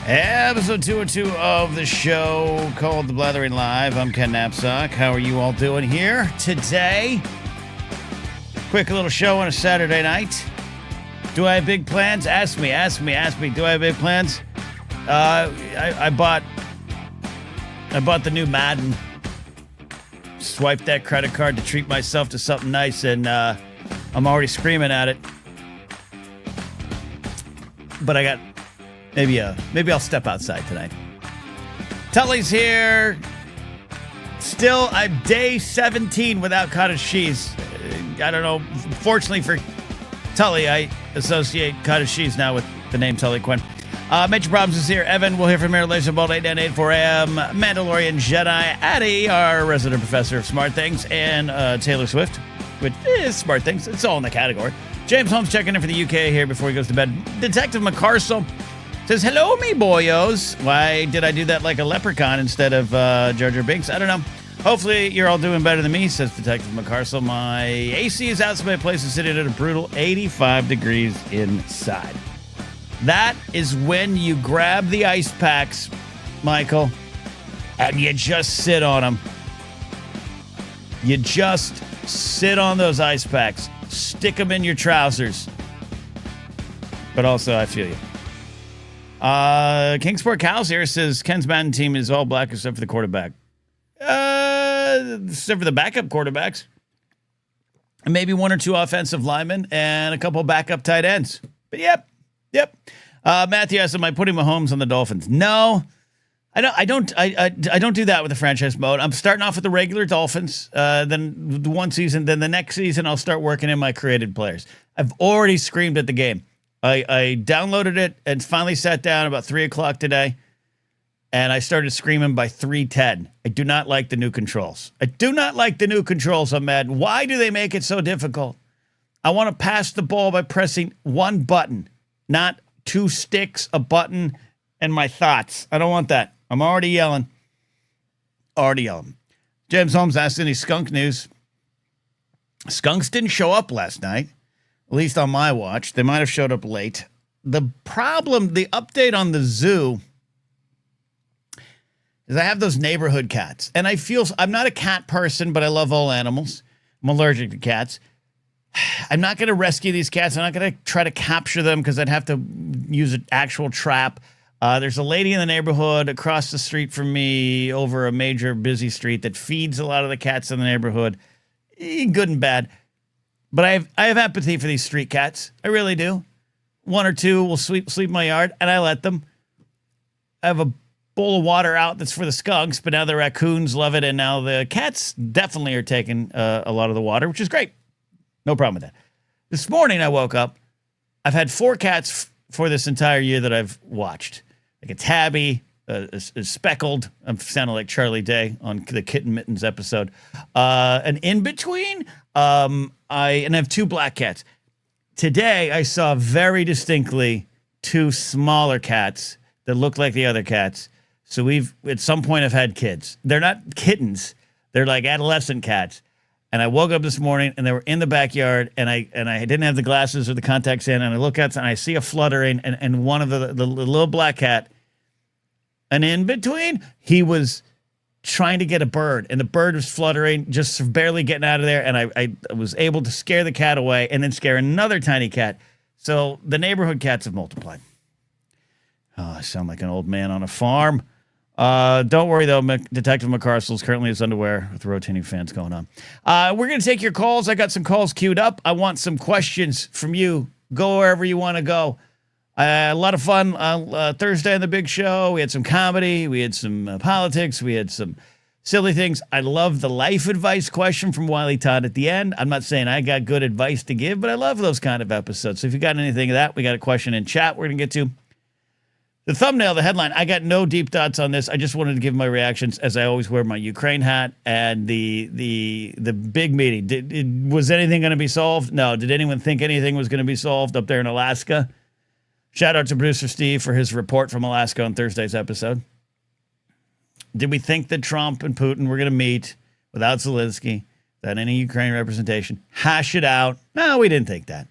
Episode 202 of the show called The Blathering Live. I'm Ken Knapsack. How are you all doing here today? Quick little show on a Saturday night. Do I have big plans? Ask me. Do I have big plans? I bought the new Madden. Swiped that credit card to treat myself to something nice, and I'm already screaming at it. But I got maybe I'll step outside tonight. Tully's here. Still, I'm day 17 without cottage cheese. I don't know. Fortunately for Tully, I associate cottage cheese now with the name Tully Quinn. Major Problems is here. Evan, we'll hear from Mayor Laser Bolt 898 4am. Mandalorian Jedi Addy, our resident professor of smart things, and Taylor Swift, which is smart things. It's all in the category. James Holmes checking in for the UK here before he goes to bed. Detective McCarsell says, hello, me boyos. Why did I do that like a leprechaun instead of Jar Jar Binks? I don't know. Hopefully you're all doing better than me, says Detective McCarsell. My AC is outside my place and sitting at a brutal 85 degrees inside. That is when you grab the ice packs, Michael, and you just sit on them. You just sit on those ice packs. Stick them in your trousers. But also, I feel you. Kingsport Cows here says Ken's Madden team is all black except for the quarterback. Except for the backup quarterbacks. And maybe one or two offensive linemen and a couple backup tight ends. But yep. Matthew asked, am I putting Mahomes on the Dolphins? No. I don't do that with the franchise mode. I'm starting off with the regular Dolphins, then the one season, then the next season I'll start working in my created players. I've already screamed at the game. I downloaded it and finally sat down about 3 o'clock today, and I started screaming by 3:10. I do not like the new controls. On Madden. Why do they make it so difficult? I want to pass the ball by pressing one button, not two sticks, a button, and my thoughts. I don't want that. I'm already yelling. James Holmes asked any skunk news. Skunks didn't show up last night, at least on my watch. They might have showed up late. The update on the zoo is I have those neighborhood cats. And I'm not a cat person, but I love all animals. I'm allergic to cats. I'm not going to rescue these cats. I'm not going to try to capture them because I'd have to use an actual trap. There's a lady in the neighborhood across the street from me over a major busy street that feeds a lot of the cats in the neighborhood. Good and bad. But I have empathy for these street cats. I really do. One or two will sleep in my yard, and I let them. I have a bowl of water out that's for the skunks, but now the raccoons love it, and now the cats definitely are taking a lot of the water, which is great. No problem with that. This morning I woke up. I've had 4 cats for this entire year that I've watched. Like a tabby, a speckled. I'm sounding like Charlie Day on the Kitten Mittens episode. An in-between. I have 2 black cats. Today I saw very distinctly 2 smaller cats that look like the other cats. So we've at some point have had kids. They're not kittens. They're like adolescent cats. And I woke up this morning, and they were in the backyard, and I didn't have the glasses or the contacts in, and I look outside, and I see a fluttering, and one of the little black cat, and in between, he was trying to get a bird, and the bird was fluttering, just barely getting out of there, and I was able to scare the cat away and then scare another tiny cat. So the neighborhood cats have multiplied. Oh, I sound like an old man on a farm. Don't worry, though. Detective McCarsell is currently in his underwear with rotating fans going on. We're going to take your calls. I got some calls queued up. I want some questions from you. Go wherever you want to go. A lot of fun Thursday on the big show. We had some comedy. We had some politics. We had some silly things. I love the life advice question from Wiley Todd at the end. I'm not saying I got good advice to give, but I love those kind of episodes. So if you got anything of that, we got a question in chat we're going to get to. The thumbnail, the headline, I got no deep thoughts on this. I just wanted to give my reactions as I always wear my Ukraine hat and the big meeting. Was anything going to be solved? No. Did anyone think anything was going to be solved up there in Alaska? Shout out to producer Steve for his report from Alaska on Thursday's episode. Did we think that Trump and Putin were going to meet without Zelensky, without any Ukraine representation? Hash it out. No, we didn't think that.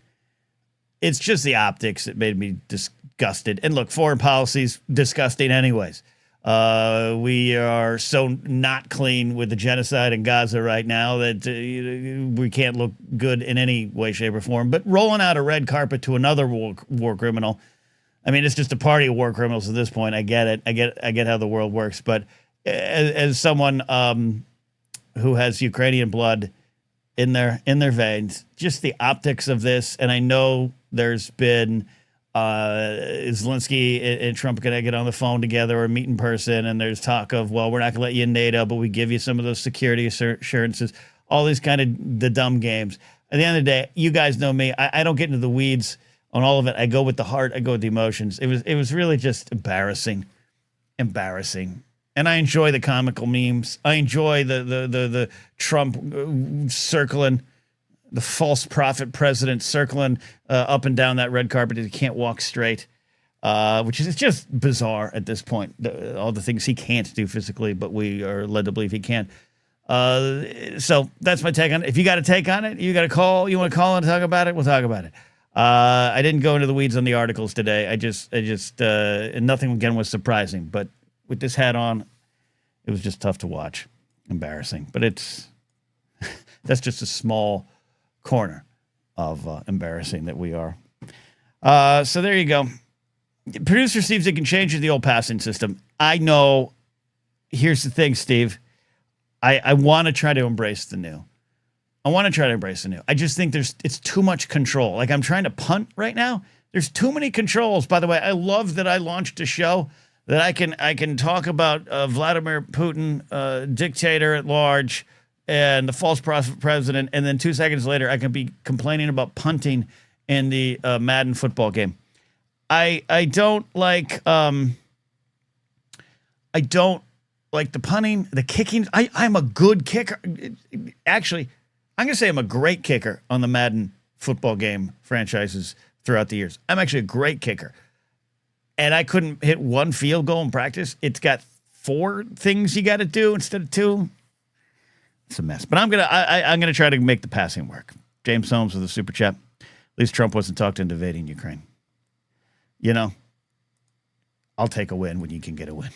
It's just the optics that made me just disgusted. And look, foreign policy's disgusting anyways. We are so not clean with the genocide in Gaza right now that we can't look good in any way, shape, or form. But rolling out a red carpet to another war criminal, I mean, it's just a party of war criminals at this point. I get it. I get how the world works. But as someone who has Ukrainian blood in their veins, just the optics of this, and I know there's been Zelensky and Trump going to get on the phone together or meet in person, and there's talk of, well, we're not going to let you in NATO, but we give you some of those security assurances, all these kind of the dumb games. At the end of the day, you guys know me. I don't get into the weeds on all of it. I go with the heart. I go with the emotions. It was really just embarrassing. And I enjoy the comical memes. I enjoy the Trump circling, the false prophet president circling up and down that red carpet. He can't walk straight, which is just bizarre at this point. All the things he can't do physically, but we are led to believe he can. So that's my take on it. If you got a take on it, you got a call. You want to call and talk about it? We'll talk about it. I didn't go into the weeds on the articles today. I just and nothing again was surprising. But with this hat on, it was just tough to watch. Embarrassing. But that's just a small corner of embarrassing that we are. So there you go. Producer Steve, they can change the old passing system. I know. Here's the thing, Steve. I want to try to embrace the new. I just think it's too much control. Like I'm trying to punt right now. There's too many controls. By the way, I love that I launched a show that I can talk about Vladimir Putin, dictator at large, and the false president, and then 2 seconds later, I can be complaining about punting in the Madden football game. I don't like the punting, the kicking. I'm a good kicker. Actually, I'm going to say I'm a great kicker on the Madden football game franchises throughout the years. I'm actually a great kicker. And I couldn't hit one field goal in practice. It's got 4 things you got to do instead of 2. It's a mess. But I'm gonna try to make the passing work. James Holmes with a super chat. At least Trump wasn't talked into invading Ukraine. You know, I'll take a win when you can get a win.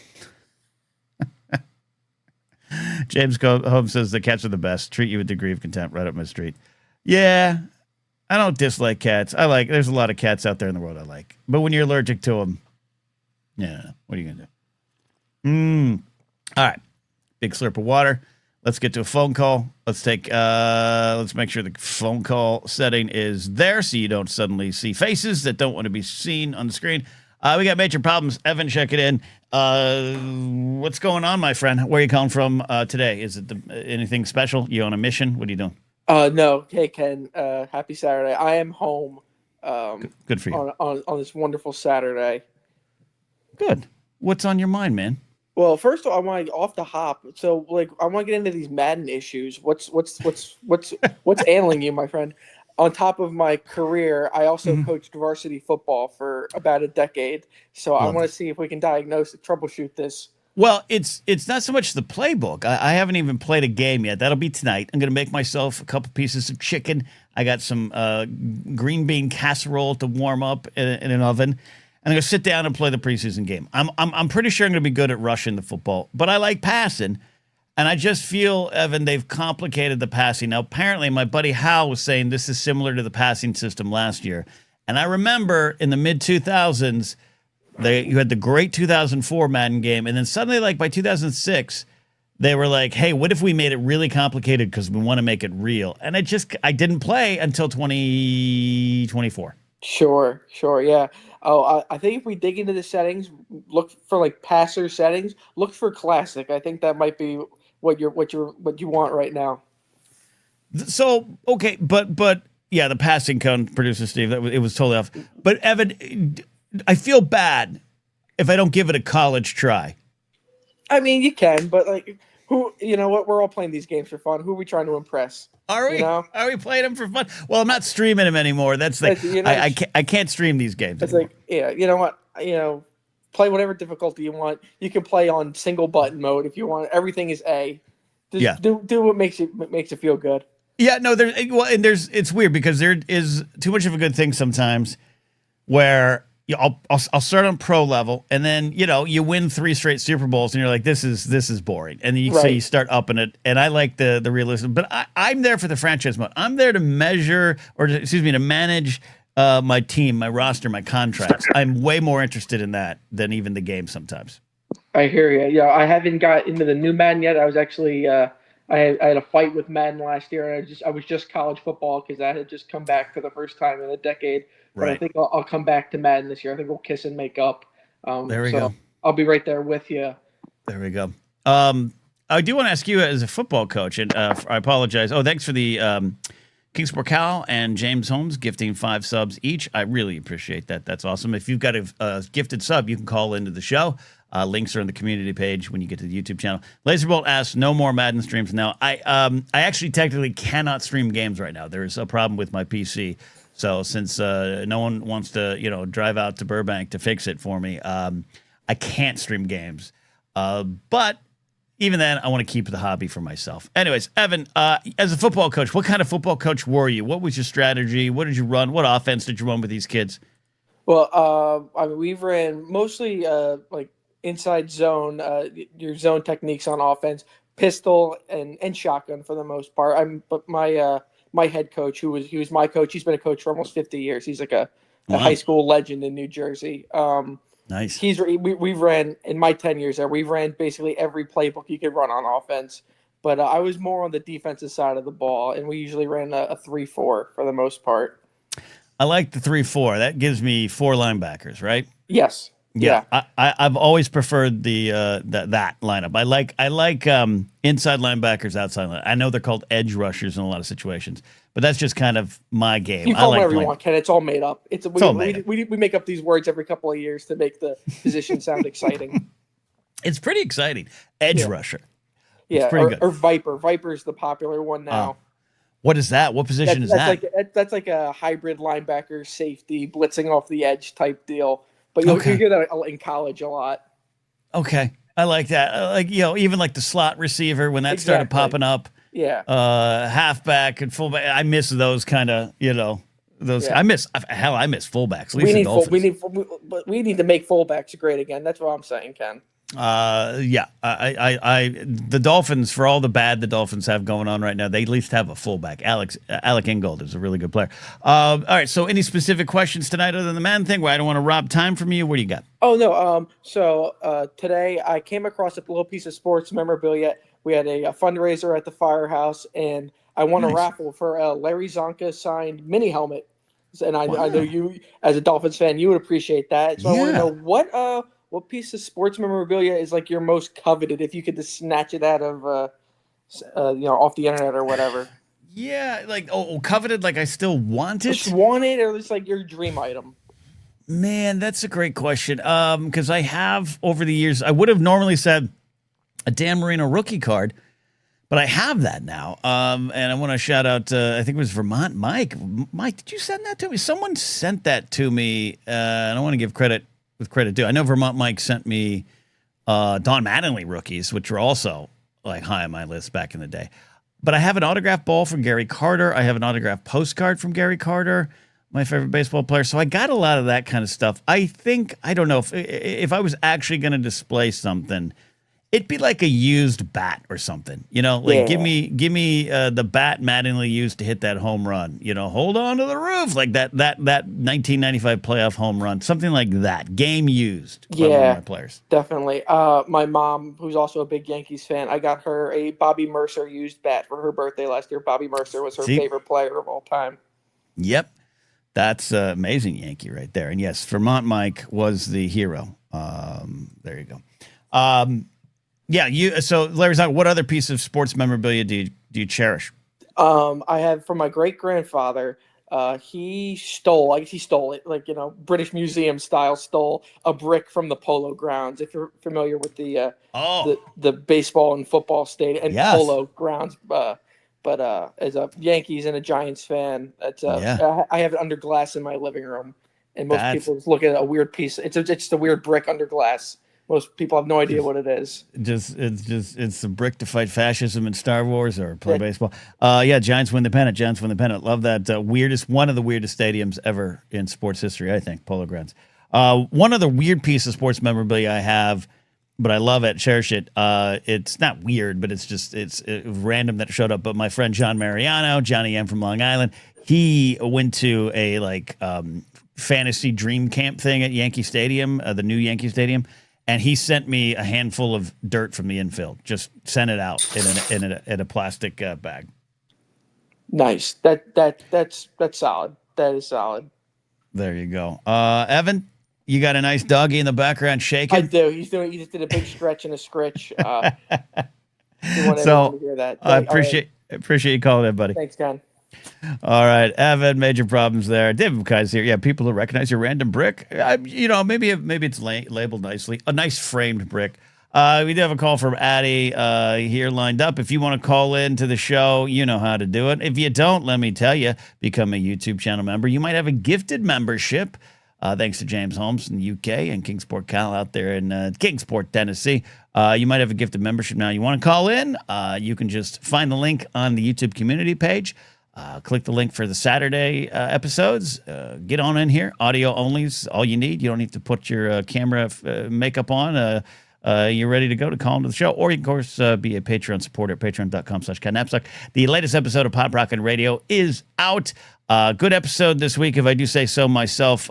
James Holmes says the cats are the best. Treat you with degree of contempt right up my street. Yeah, I don't dislike cats. There's a lot of cats out there in the world I like. But when you're allergic to them, yeah, what are you going to do? All right. Big slurp of water. Let's get to a phone call. Let's make sure the phone call setting is there so you don't suddenly see faces that don't want to be seen on the screen. We got major problems. Evan, check it in. What's going on, my friend? Where are you calling from today? Is it anything special? You on a mission? What are you doing? No. Hey, Ken. Happy Saturday. I am home. Good for you. On this wonderful Saturday. Good. What's on your mind, man? Well, first of all, I want to off the hop. So, I want to get into these Madden issues. What's ailing you, my friend? On top of my career, I also coached varsity football for about a decade. So I want to see if we can troubleshoot this. Well, it's not so much the playbook. I haven't even played a game yet. That'll be tonight. I'm going to make myself a couple pieces of chicken. I got some green bean casserole to warm up in an oven. I'm going to sit down and play the preseason game. I'm pretty sure I'm going to be good at rushing the football, but I like passing. And I just feel, Evan, they've complicated the passing. Now, apparently, my buddy Hal was saying this is similar to the passing system last year. And I remember in the mid-2000s, you had the great 2004 Madden game. And then suddenly, by 2006, they were like, hey, what if we made it really complicated because we want to make it real? And I didn't play until 2024. Sure, yeah. Oh, I think if we dig into the settings, look for passer settings, look for classic. I think that might be what you want right now. So okay, but yeah, the passing cone, producer Steve, it was totally off. But Evan, I feel bad if I don't give it a college try. I mean, you can, but who? You know what? We're all playing these games for fun. Who are we trying to impress? Are we? Are we playing them for fun? Well, I'm not streaming them anymore. That's I can't stream these games. It's anymore. You know what? Play whatever difficulty you want. You can play on single button mode if you want. Everything is A. Just do what makes it feel good. Yeah, no, it's weird because there is too much of a good thing sometimes where yeah, I'll start on pro level, and then you win 3 straight Super Bowls, and you're like, this is boring, and then so you Right. start upping it. And I like the realism, but I'm there for the franchise mode. I'm there to measure, or to manage my team, my roster, my contracts. I'm way more interested in that than even the game sometimes. I hear you. Yeah, I haven't got into the new Madden yet. I was actually I had a fight with Madden last year, and I was just college football because I had just come back for the first time in a decade. But I Right. think I'll come back to Madden this year. I think we'll kiss and make up. There we So go. I'll be right there with you. There we go. I do want to ask you as a football coach, and I apologize. Oh, thanks for the Kingsport Cal and James Holmes gifting 5 subs each. I really appreciate that. That's awesome. If you've got a gifted sub, you can call into the show. Links are on the community page when you get to the YouTube channel. Laserbolt asks, no more Madden streams now. I actually technically cannot stream games right now. There's a problem with my PC. So since no one wants to, drive out to Burbank to fix it for me, I can't stream games. But even then, I want to keep the hobby for myself. Anyways, Evan, as a football coach, what kind of football coach were you? What was your strategy? What did you run? What offense did you run with these kids? Well, I mean, we've ran mostly like inside zone, your zone techniques on offense, pistol and shotgun for the most part. But my head coach, he was my coach. He's been a coach for almost 50 years. He's like a Wow. high school legend in New Jersey. Nice. We've ran in my 10 years there. We've ran basically every playbook you could run on offense. But I was more on the defensive side of the ball, and we usually ran a 3-4 for the most part. I like the 3-4. That gives me 4 linebackers, right? Yes. Yeah. I've always preferred the that lineup. I like inside linebackers, outside linebackers. I know they're called edge rushers in a lot of situations, but that's just kind of my game. You I call like them whatever you playing. want, Ken. It's all made up. all made up. We make up these words every couple of years to make the position sound exciting. It's pretty exciting. Edge Yeah. rusher. Yeah, pretty good. or Viper. Viper's the popular one now. What is that? What position is that? That's like a hybrid linebacker safety blitzing off the edge type deal. But you hear that in college a lot. Okay. I like that. Even like the slot receiver when that started popping up. Yeah. Halfback and fullback. I miss those kind of, those. Yeah. I miss fullbacks. At least the Dolphins. We need to make fullbacks great again. That's what I'm saying, Ken. Yeah. The Dolphins, for all the bad the Dolphins have going on right now, they at least have a fullback. Alec Ingold is a really good player. All right. So, any specific questions tonight other than the man thing? Where I don't want to rob time from you. What do you got? Oh no. So today I came across a little piece of sports memorabilia. We had a fundraiser at the firehouse, and I won a raffle for a Larry Zonka signed mini helmet. And I know you, as a Dolphins fan, you would appreciate that. So I want to know what piece of sports memorabilia is like your most coveted, if you could just snatch it out of off the internet or whatever. Yeah, like coveted, like I still want it. Just want it, or it's like your dream item. Man, that's a great question. Because I have over the years, I would have normally said a Dan Marino rookie card, but I have that now. And I want to shout out, I think it was Vermont Mike. Mike, did you send that to me? Someone sent that to me. And I want to give credit with credit due. I know Vermont Mike sent me Don Mattingly rookies, which were also like high on my list back in the day. But I have an autographed ball from Gary Carter. I have an autographed postcard from Gary Carter, my favorite baseball player. So I got a lot of that kind of stuff. I don't know if I was actually going to display something, it'd be like a used bat or something, give me the bat Mattingly used to hit that home run, hold on to the roof, like that 1995 playoff home run, something like that, game used. By one of my players. Definitely. My mom, who's also a big Yankees fan, I got her a Bobby Mercer used bat for her birthday last year. Bobby Mercer was her favorite player of all time. Yep. That's amazing Yankee right there. And yes, Vermont Mike was the hero. There you go. Yeah, so Larry's out. What other piece of sports memorabilia do you cherish? I have from my great grandfather. He stole it, British Museum style, stole a brick from the Polo Grounds. If you're familiar with the baseball and football stadium and Polo Grounds, but as a Yankees and a Giants fan, I have it under glass in my living room, and most people just look at a weird piece. It's just a weird brick under glass. Most people have no idea what it is. It's a brick to fight fascism in Star Wars or play baseball. Giants win the pennant. Love that. One of the weirdest stadiums ever in sports history, I think, Polo Grounds. One other weird piece of sports memorabilia I have, but I love it, cherish it. It's not weird, but it's random that showed up. But my friend John Mariano, Johnny M from Long Island, he went to a fantasy dream camp thing at Yankee Stadium, the new Yankee Stadium, and he sent me a handful of dirt from the infield. Just sent it out in a plastic bag. Nice. That's solid. That is solid. There you go. Evan, you got a nice doggy in the background shaking? I do. He just did a big stretch and a scritch. You want So everyone to hear that. I appreciate you calling in, buddy. Thanks, Ken. All right, Evan, major problems there. David Kai's here. Yeah, people who recognize your random brick. Maybe it's labeled nicely. A nice framed brick. We do have a call from Addie here lined up. If you want to call in to the show, you know how to do it. If you don't, let me tell you, become a YouTube channel member. You might have a gifted membership. Thanks to James Holmes in the UK and Kingsport Cal out there in Kingsport, Tennessee. You might have a gifted membership now. You want to call in? You can just find the link on the YouTube community page. Click the link for the Saturday episodes. Get on in here. Audio only is all you need. You don't need to put your camera makeup on. You're ready to go to call into the show. Or you can, of course, be a Patreon supporter at patreon.com/KenNapzok. The latest episode of Pop Rockin' Radio is out. Good episode this week, if I do say so myself,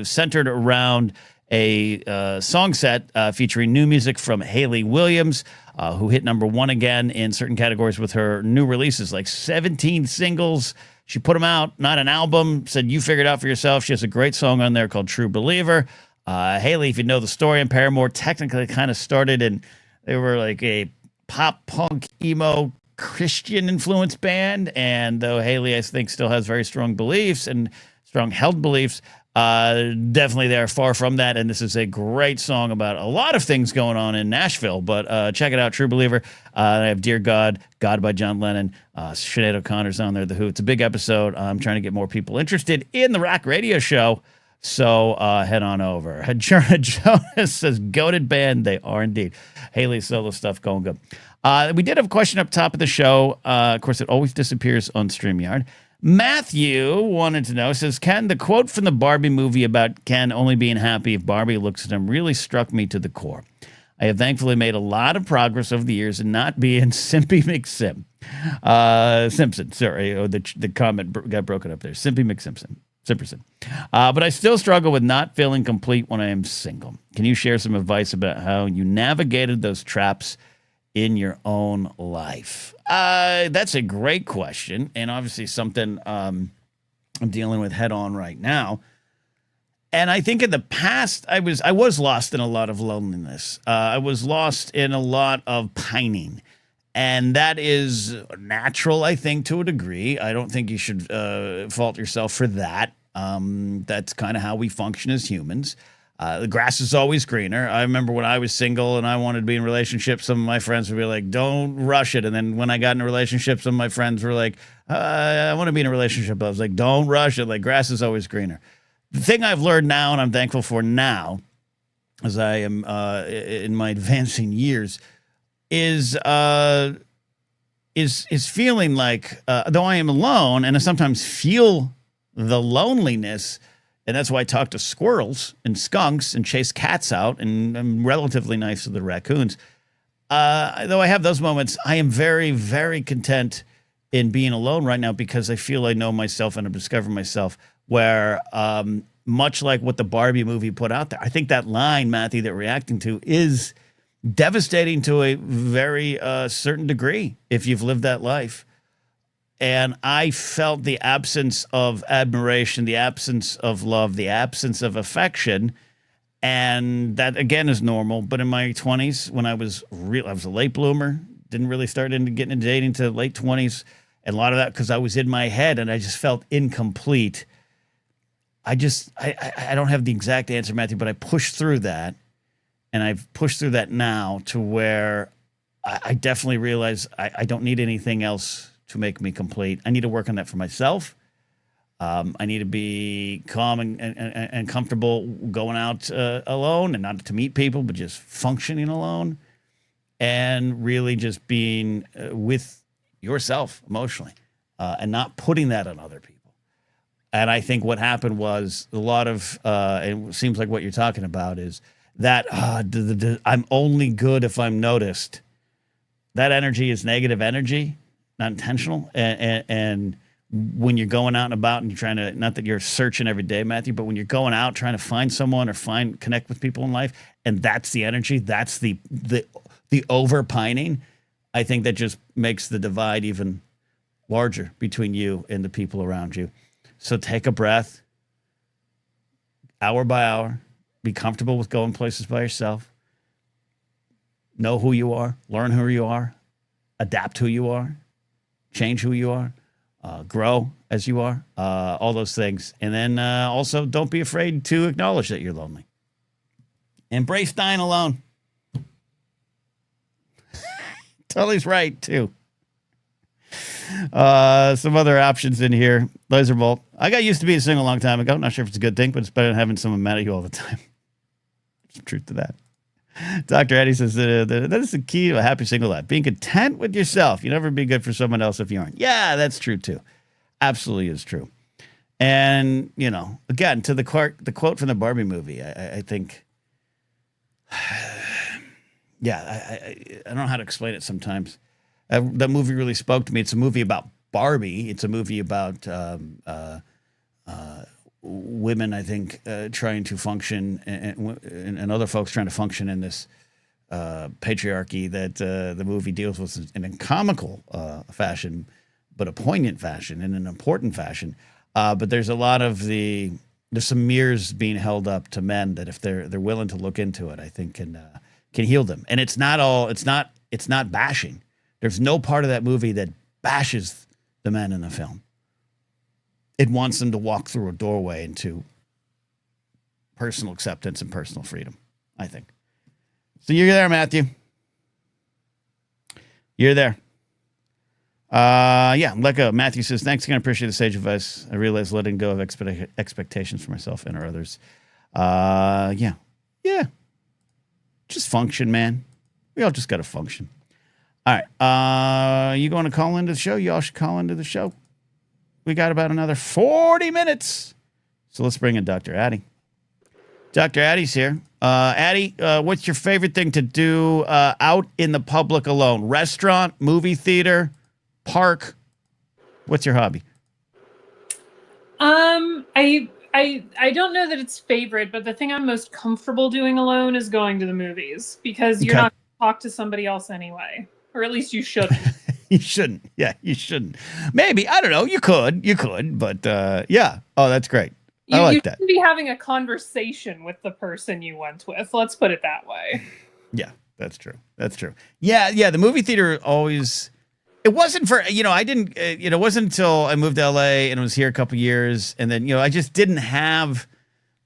centered around a song set featuring new music from Hayley Williams, who hit #1 again in certain categories with her new releases, like 17 singles. She put them out, not an album, said you figure it out for yourself. She has a great song on there called True Believer. Hayley, if you know the story, and Paramore technically kind of started, and they were like a pop punk emo Christian influence band. And though Hayley, I think, still has very strong beliefs and strong held beliefs, definitely they are far from that. And this is a great song about a lot of things going on in Nashville. But check it out, True Believer. I have Dear God, God by John Lennon. Sinead O'Connor's on there, The Who. It's a big episode. I'm trying to get more people interested in the rock radio show. So head on over. Jonas says, goated band. They are indeed. Hayley's solo stuff going good. We did have a question up top of the show. Of course, it always disappears on StreamYard. Matthew wanted to know, says, Ken, the quote from the Barbie movie about Ken only being happy if Barbie looks at him really struck me to the core. I have thankfully made a lot of progress over the years in not being Simpy McSim. Simpson, sorry. Oh, the comment got broken up there. Simpy McSimpson. Simperson. But I still struggle with not feeling complete when I am single. Can you share some advice about how you navigated those traps in your own life? That's a great question, and obviously something I'm dealing with head on right now. And I think in the past, I was lost in a lot of loneliness. I was lost in a lot of pining. And that is natural, I think, to a degree. I don't think you should fault yourself for that. That's kind of how we function as humans. The grass is always greener. I remember when I was single and I wanted to be in a relationship, some of my friends would be like, don't rush it. And then when I got in a relationship, some of my friends were like, I want to be in a relationship. I was like, don't rush it. Like, grass is always greener. The thing I've learned now, and I'm thankful for now, as I am in my advancing years, is feeling like, though I am alone, and I sometimes feel the loneliness, and that's why I talk to squirrels and skunks and chase cats out, and I'm relatively nice to the raccoons. Though I have those moments, I am very, very content in being alone right now because I feel I know myself and I'm discovering myself, where much like what the Barbie movie put out there, I think that line, Matthew, that we're reacting to is devastating to a very certain degree if you've lived that life. And I felt the absence of admiration, the absence of love, the absence of affection. And that, again, is normal. But in my 20s, when I was a late bloomer, didn't really start getting into dating to late 20s. And a lot of that because I was in my head and I just felt incomplete. I don't have the exact answer, Matthew, but I pushed through that. And I've pushed through that now to where I definitely realize I don't need anything else to make me complete. I need to work on that for myself. I need to be calm and comfortable going out alone, and not to meet people, but just functioning alone, and really just being with yourself emotionally, and not putting that on other people. And I think what happened was a lot of, it seems like what you're talking about is that I'm only good if I'm noticed. That energy is negative energy, not intentional. And when you're going out and about and you're trying to, not that you're searching every day, Matthew, but when you're going out trying to find someone or connect with people in life, and that's the energy, that's the over pining, I think that just makes the divide even larger between you and the people around you. So take a breath, hour by hour, be comfortable with going places by yourself. Know who you are, learn who you are, adapt who you are, change who you are, grow as you are, all those things. And then also don't be afraid to acknowledge that you're lonely. Embrace dying alone. Tully's right, too. Some other options in here. Laser bolt. I got used to being single a long time ago. Not sure if it's a good thing, but it's better than having someone mad at you all the time. There's truth to that. Dr. Eddie says that is the key to a happy single life. Being content with yourself. You never be good for someone else if you aren't. Yeah, that's true too. Absolutely is true. And, you know, again, to the quote from the Barbie movie, I think, yeah, I don't know how to explain it sometimes. That movie really spoke to me. It's a movie about Barbie. It's a movie about women, I think, trying to function and other folks trying to function in this patriarchy that the movie deals with in a comical fashion, but a poignant fashion and an important fashion. But there's a lot of there's some mirrors being held up to men that if they're willing to look into it, I think can heal them. And it's not bashing. There's no part of that movie that bashes the men in the film. It wants them to walk through a doorway into personal acceptance and personal freedom, I think. So you're there, Matthew. You're there. Yeah, Matthew says, thanks again. I appreciate the sage advice. I realize letting go of expectations for myself and or others. Yeah. Just function, man. We all just got to function. All right. You going to call into the show? You all should call into the show. We got about another 40 minutes. So let's bring in Dr. Addie. Dr. Addie's here. Addie, what's your favorite thing to do out in the public alone? Restaurant, movie theater, park? What's your hobby? I don't know that it's favorite, but the thing I'm most comfortable doing alone is going to the movies because you're not going to talk to somebody else anyway. Or at least you shouldn't. You shouldn't. Yeah, you shouldn't. Maybe. I don't know. You could. But yeah. Oh, that's great. I like that. You shouldn't be having a conversation with the person you went with. Let's put it that way. Yeah, that's true. Yeah. The movie theater always... It wasn't for... I didn't... it wasn't until I moved to LA and was here a couple years. And then, I just didn't have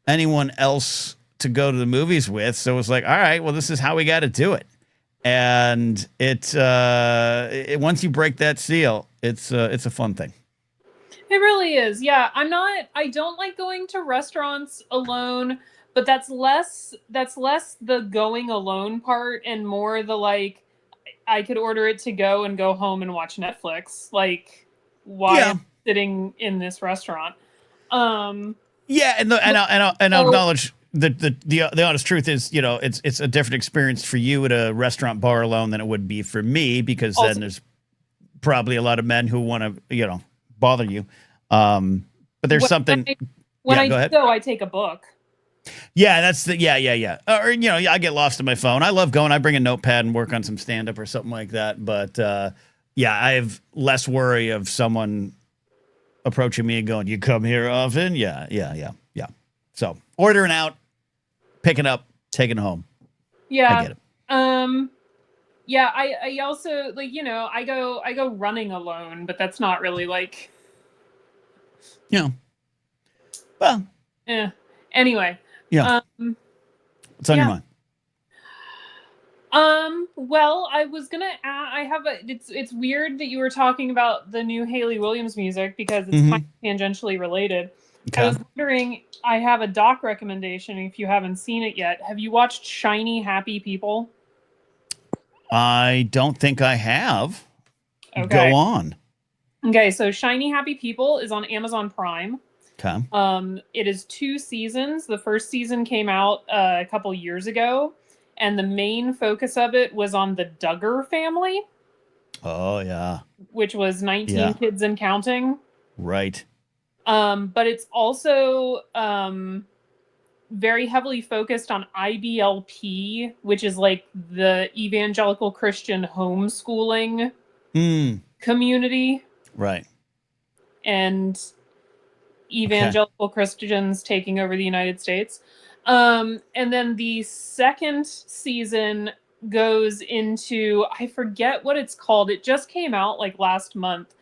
anyone else to go to the movies with. So it was like, all right, well, this is how we got to do it. And it once you break that seal, it's a fun thing. It really is. Yeah, I don't like going to restaurants alone, but that's less the going alone part and more the like I could order it to go and go home and watch Netflix like while I'm sitting in this restaurant. Yeah, and I'll acknowledge the honest truth is, it's a different experience for you at a restaurant bar alone than it would be for me, because then there's probably a lot of men who want to, bother you. But there's something. When I go, I take a book. Yeah, that's yeah. Or, I get lost in my phone. I love going. I bring a notepad and work on some stand-up or something like that. But I have less worry of someone approaching me and going, "You come here often?" Yeah. So ordering out, picking up, taking home. Yeah. I get it. Yeah, I also I go running alone, but that's not really like well. Anyway. Yeah. What's on your mind? Well, I was gonna it's weird that you were talking about the new Hayley Williams music because it's kind of tangentially related. Okay. I was wondering, I have a doc recommendation if you haven't seen it yet. Have you watched Shiny Happy People? I don't think I have. Okay. Go on. Okay, so Shiny Happy People is on Amazon Prime. Okay. It is 2 seasons. The first season came out a couple years ago, and the main focus of it was on the Duggar family, Oh yeah. which was 19 Yeah. kids and counting. Right. But it's also very heavily focused on IBLP, which is like the evangelical Christian homeschooling community, Right. and evangelical Christians taking over the United States. And then the second season goes into, I forget what it's called. It just came out like last month.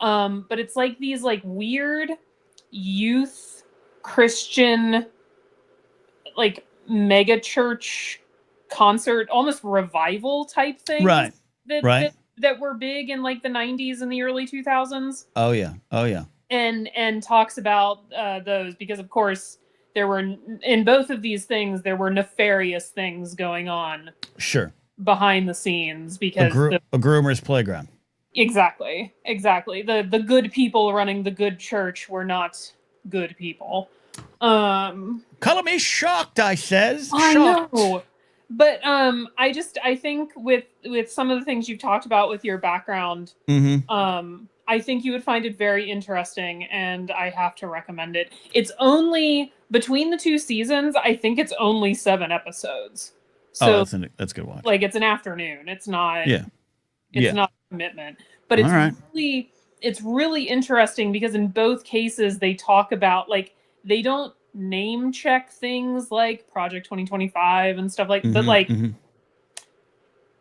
But it's like these like weird youth Christian like mega church concert, almost revival type things. Right. That, Right. that were big in like the 90s and the early 2000s. Oh yeah. Oh yeah. And talks about those, because of course there were, in both of these things, there were nefarious things going on Sure. behind the scenes, because A groomer's playground. exactly the good people running the good church were not good people. Color me shocked, I says. I Shocked. know. But I think with some of the things you've talked about with your background, I think you would find it very interesting, and I have to recommend it. It's only, between the 2 seasons, I think it's only 7 episodes. So that's a good watch. like, it's an afternoon. It's not Yeah. not a commitment. But it's it's really interesting, because in both cases they talk about, like, they don't name check things like Project 2025 and stuff like, but like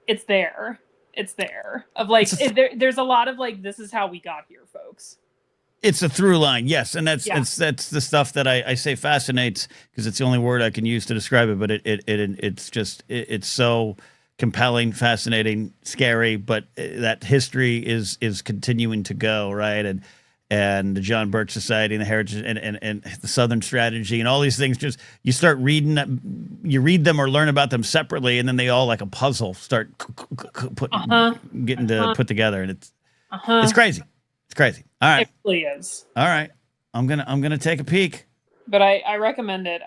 it's there. It's there. Of like, there's a lot of like, this is how we got here, folks. It's a through line, yes, and that's the stuff that I say fascinates, because it's the only word I can use to describe it. But it's so compelling, fascinating, scary. But that history is continuing to go, right, and the John Birch Society and the Heritage and the Southern Strategy and all these things. Just you start reading them, you read them or learn about them separately, and then they all, like a puzzle, start getting to put together, and it's crazy. It's crazy. All right, it really is. All right, I'm gonna take a peek. But I recommend it.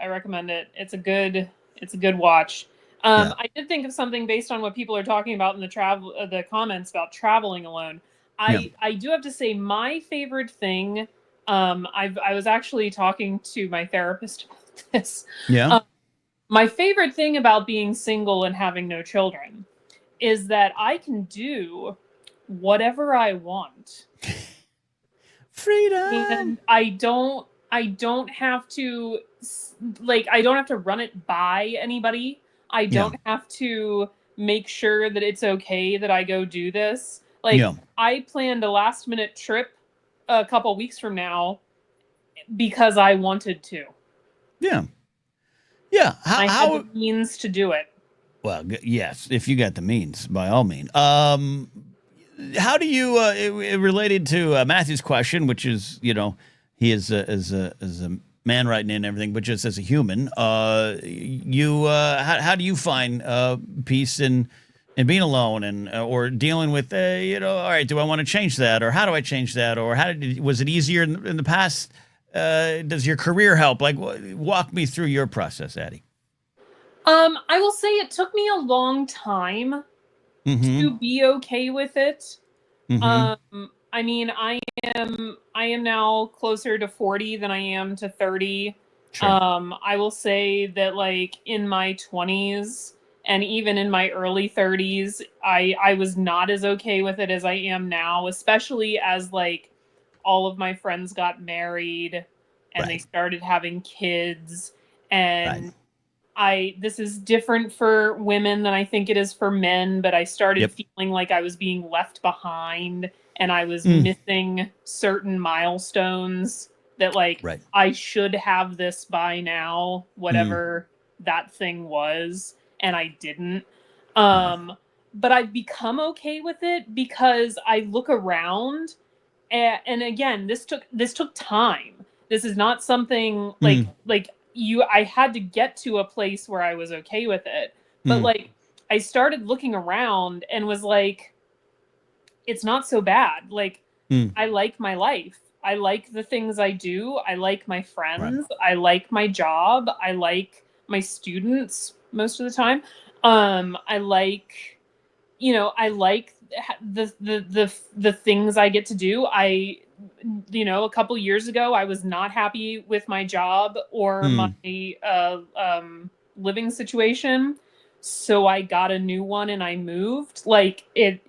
It's a good watch. I did think of something based on what people are talking about in the comments about traveling alone. I do have to say, my favorite thing, I was actually talking to my therapist about this. Yeah. My favorite thing about being single and having no children is that I can do whatever I want. Freedom. And I don't have to, like, I don't have to run it by anybody. I don't have to make sure that it's okay that I go do this. Like, I planned a last minute trip a couple weeks from now because I wanted to. Yeah. Yeah. I had the means to do it. Well, yes, if you got the means, by all means. How do you, related to Matthew's question, which is, he is as a man writing in everything, but just as a human, how do you find peace in being alone and or dealing with, all right, do I want to change that, or how do I change that, or was it easier in the past? Does your career help? Like, walk me through your process, Addie. I will say it took me a long time to be okay with it. I mean, I am now closer to 40 than I am to 30. Sure. I will say that, like, in my 20s and even in my early 30s, I was not as okay with it as I am now, especially as, like, all of my friends got married and they started having kids, and this is different for women than I think it is for men, but I started feeling like I was being left behind and I was missing certain milestones that, like, I should have this by now, whatever that thing was, and I didn't. But I've become okay with it because I look around and again, this took time. This is not something like I had to get to a place where I was okay with it. But like, I started looking around and was like, it's not so bad. Like, I like my life. I like the things I do. I like my friends. Right. I like my job. I like my students most of the time. I like, I like the things I get to do. A couple years ago, I was not happy with my job or my living situation. So I got a new one and I moved. Like it,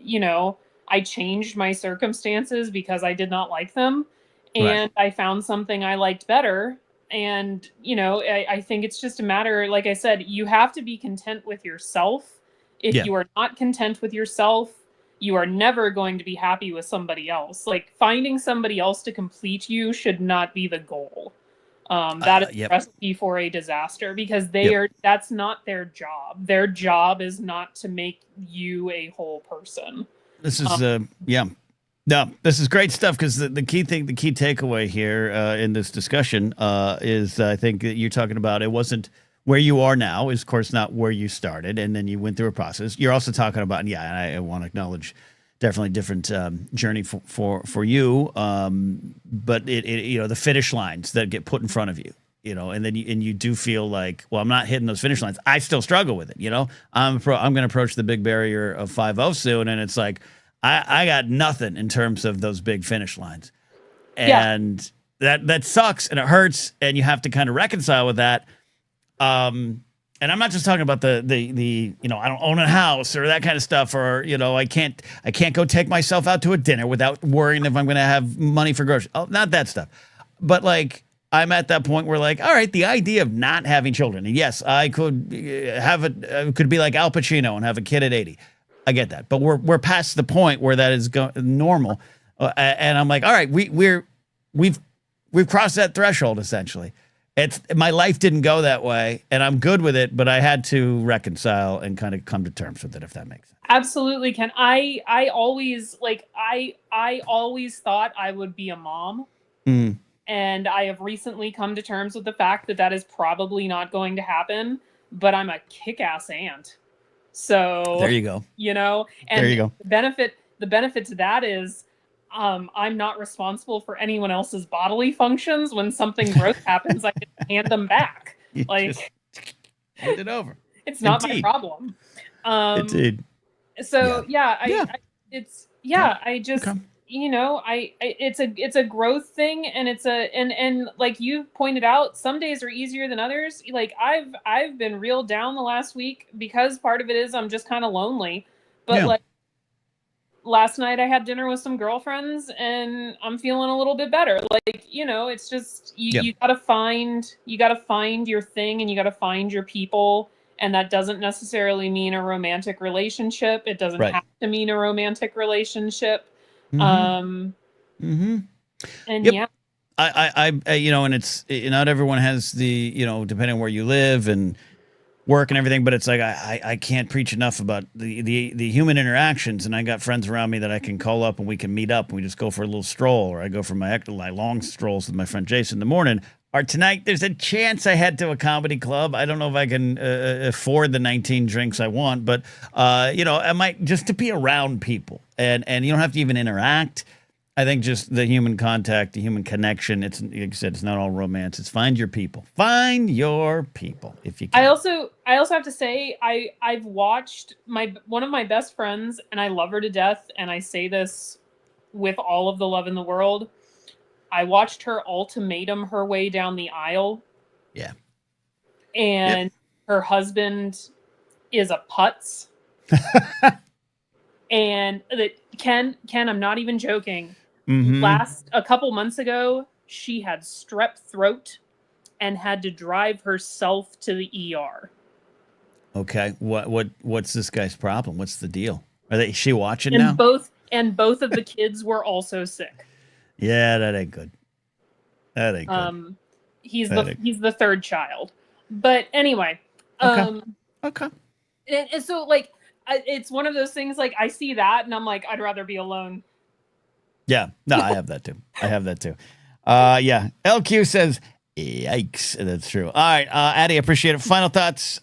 I changed my circumstances because I did not like them. And I found something I liked better. And, I think it's just a matter, like I said, you have to be content with yourself. If you are not content with yourself, you are never going to be happy with somebody else. Like finding somebody else to complete you should not be the goal. That is a recipe for a disaster because that's not their job. Their job is not to make you a whole person. This is, No, this is great stuff because the key takeaway here in this discussion is I think that you're talking about it wasn't where you are now is, of course, not where you started, and then you went through a process. You're also talking about, and I want to acknowledge definitely different journey for you, but it the finish lines that get put in front of you, and then you do feel like, well, I'm not hitting those finish lines. I still struggle with it, I'm going to approach the big barrier of 5-0 soon, and it's like I got nothing in terms of those big finish lines, and that sucks and it hurts, and you have to kind of reconcile with that. And I'm not just talking about the I don't own a house or that kind of stuff, or I can't go take myself out to a dinner without worrying if I'm going to have money for groceries. Oh, not that stuff, but like I'm at that point where like, all right, the idea of not having children, and yes, I could could be like Al Pacino and have a kid at 80. I get that, but we're past the point where that is normal, and I'm like, all right, we've crossed that threshold essentially. My life didn't go that way, and I'm good with it, but I had to reconcile and kind of come to terms with it, if that makes sense. Absolutely, Ken. I always I always thought I would be a mom, and I have recently come to terms with the fact that is probably not going to happen. But I'm a kick-ass aunt, so there you go. And there you go. The benefit to that is, I'm not responsible for anyone else's bodily functions. When something gross happens, I can hand them back. Like, hand it over. It's not my problem. Indeed. So it's a growth thing, and and like you pointed out, some days are easier than others. Like I've been real down the last week because part of it is I'm just kind of lonely, but like. Last night I had dinner with some girlfriends and I'm feeling a little bit better. Like, it's just, you gotta find your thing, and you gotta find your people. And that doesn't necessarily mean a romantic relationship. It doesn't have to mean a romantic relationship. And I and it's, not everyone has the, depending on where you live and work and everything, but it's like I can't preach enough about the human interactions, and I got friends around me that I can call up and we can meet up and we just go for a little stroll, or I go for my long strolls with my friend Jason in the morning. Or tonight there's a chance I head to a comedy club. I don't know if I can afford the 19 drinks I want, but I might, just to be around people, and you don't have to even interact. I think just the human contact, the human connection. It's, like I said, it's not all romance. It's find your people. Find your people if you can. I also have to say I've watched one of my best friends, and I love her to death, and I say this with all of the love in the world. I watched her ultimatum her way down the aisle. Yeah. And her husband is a putz. And Ken, I'm not even joking. A couple months ago, she had strep throat and had to drive herself to the ER. Okay, what's this guy's problem? What's the deal? Is she watching and now? Both of the kids were also sick. Yeah, that ain't good. That ain't good. He's the third child. But anyway, okay. And so like, it's one of those things, like I see that and I'm like, I'd rather be alone. Yeah, no, I have that too. LQ says, yikes. That's true. All right, Addie, appreciate it. Final thoughts.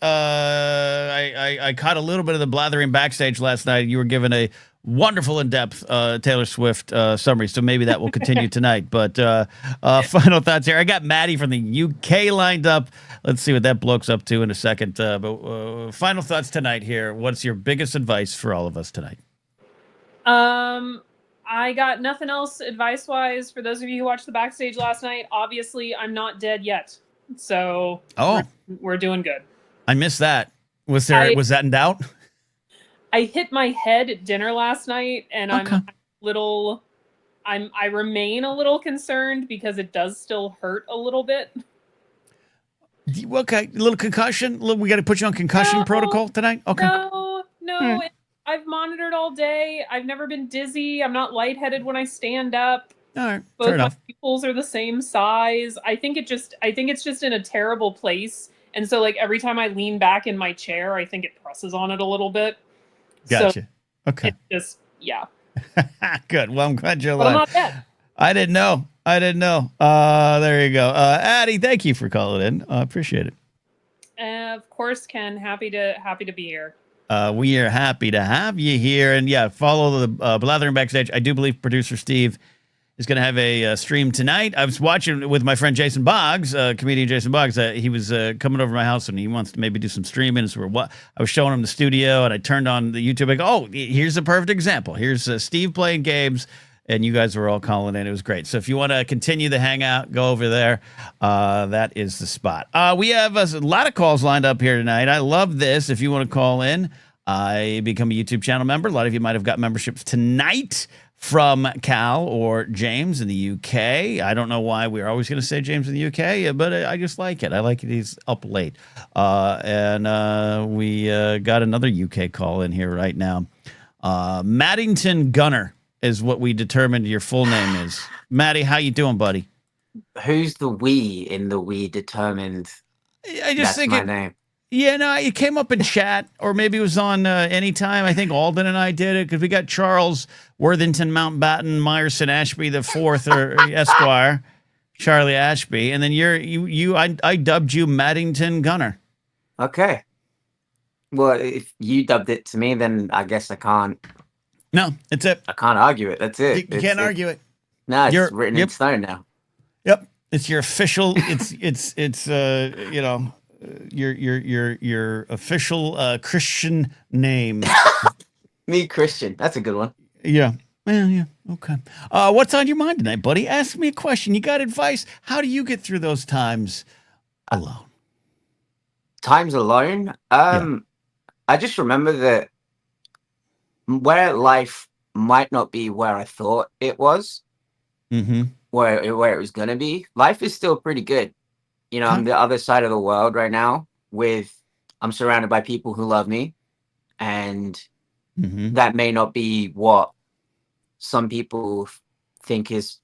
I caught a little bit of the Blathering backstage last night. You were given a wonderful, in-depth Taylor Swift summary, so maybe that will continue tonight. But final thoughts here. I got Maddie from the UK lined up. Let's see what that bloke's up to in a second. But final thoughts tonight here. What's your biggest advice for all of us tonight? I got nothing else advice-wise. For those of you who watched the backstage last night, obviously I'm not dead yet. So we're doing good. I missed that. Was that in doubt? I hit my head at dinner last night, and I remain a little concerned because it does still hurt a little bit. Okay, a little concussion. We got to put you on concussion protocol tonight. Okay. No. I've monitored all day. I've never been dizzy. I'm not lightheaded when I stand up. All right, both fair enough. my pupils are the same size. I think it's just in a terrible place. And so like every time I lean back in my chair, I think it presses on it a little bit. Gotcha. So okay. Good. Well, I'm glad you're Well, alive. not bad. I didn't know. There you go. Addie, thank you for calling in. I appreciate it. Of course, Ken. Happy to be here. We are happy to have you here. And yeah, follow the Blathering backstage. I do believe producer Steve is going to have a stream tonight. I was watching with my friend Jason Boggs, comedian Jason Boggs. He was coming over to my house and he wants to maybe do some streaming. So I was showing him the studio and I turned on the YouTube. I go, oh, here's a perfect example. Here's Steve playing games. And you guys were all calling in. It was great. So if you want to continue the hangout, go over there. That is the spot. We have a lot of calls lined up here tonight. I love this. If you want to call in, I become a YouTube channel member. A lot of you might have got memberships tonight from Cal or James in the UK. I don't know why we're always going to say James in the UK, but I just like it. I like it. He's up late. And we got another UK call in here right now. Maddington Gunner is what we determined your full name is. Maddie, how you doing, buddy? Who's the we in the we determined? I just think my name. Yeah, no, it came up in chat, or maybe it was on Anytime. I think Alden and I did it because we got Charles Worthington Mountbatten Meyerson Ashby the Fourth or Esquire, Charlie Ashby, and then I dubbed you Maddington Gunner. Okay. Well, if you dubbed it to me, then I guess I can't. No, it's it. I can't argue it. That's it. You can't argue it. No, it's written in stone now. Yep, it's your official. It's your official Christian name. Me, Christian. That's a good one. Yeah. Well, yeah. Okay. What's on your mind tonight, buddy? Ask me a question. You got advice? How do you get through those times alone? Times alone? I just remember that where life might not be where I thought it was, where it was going to be, life is still pretty good. You know, I'm the other side of the world right now I'm surrounded by people who love me, and that may not be what some people think is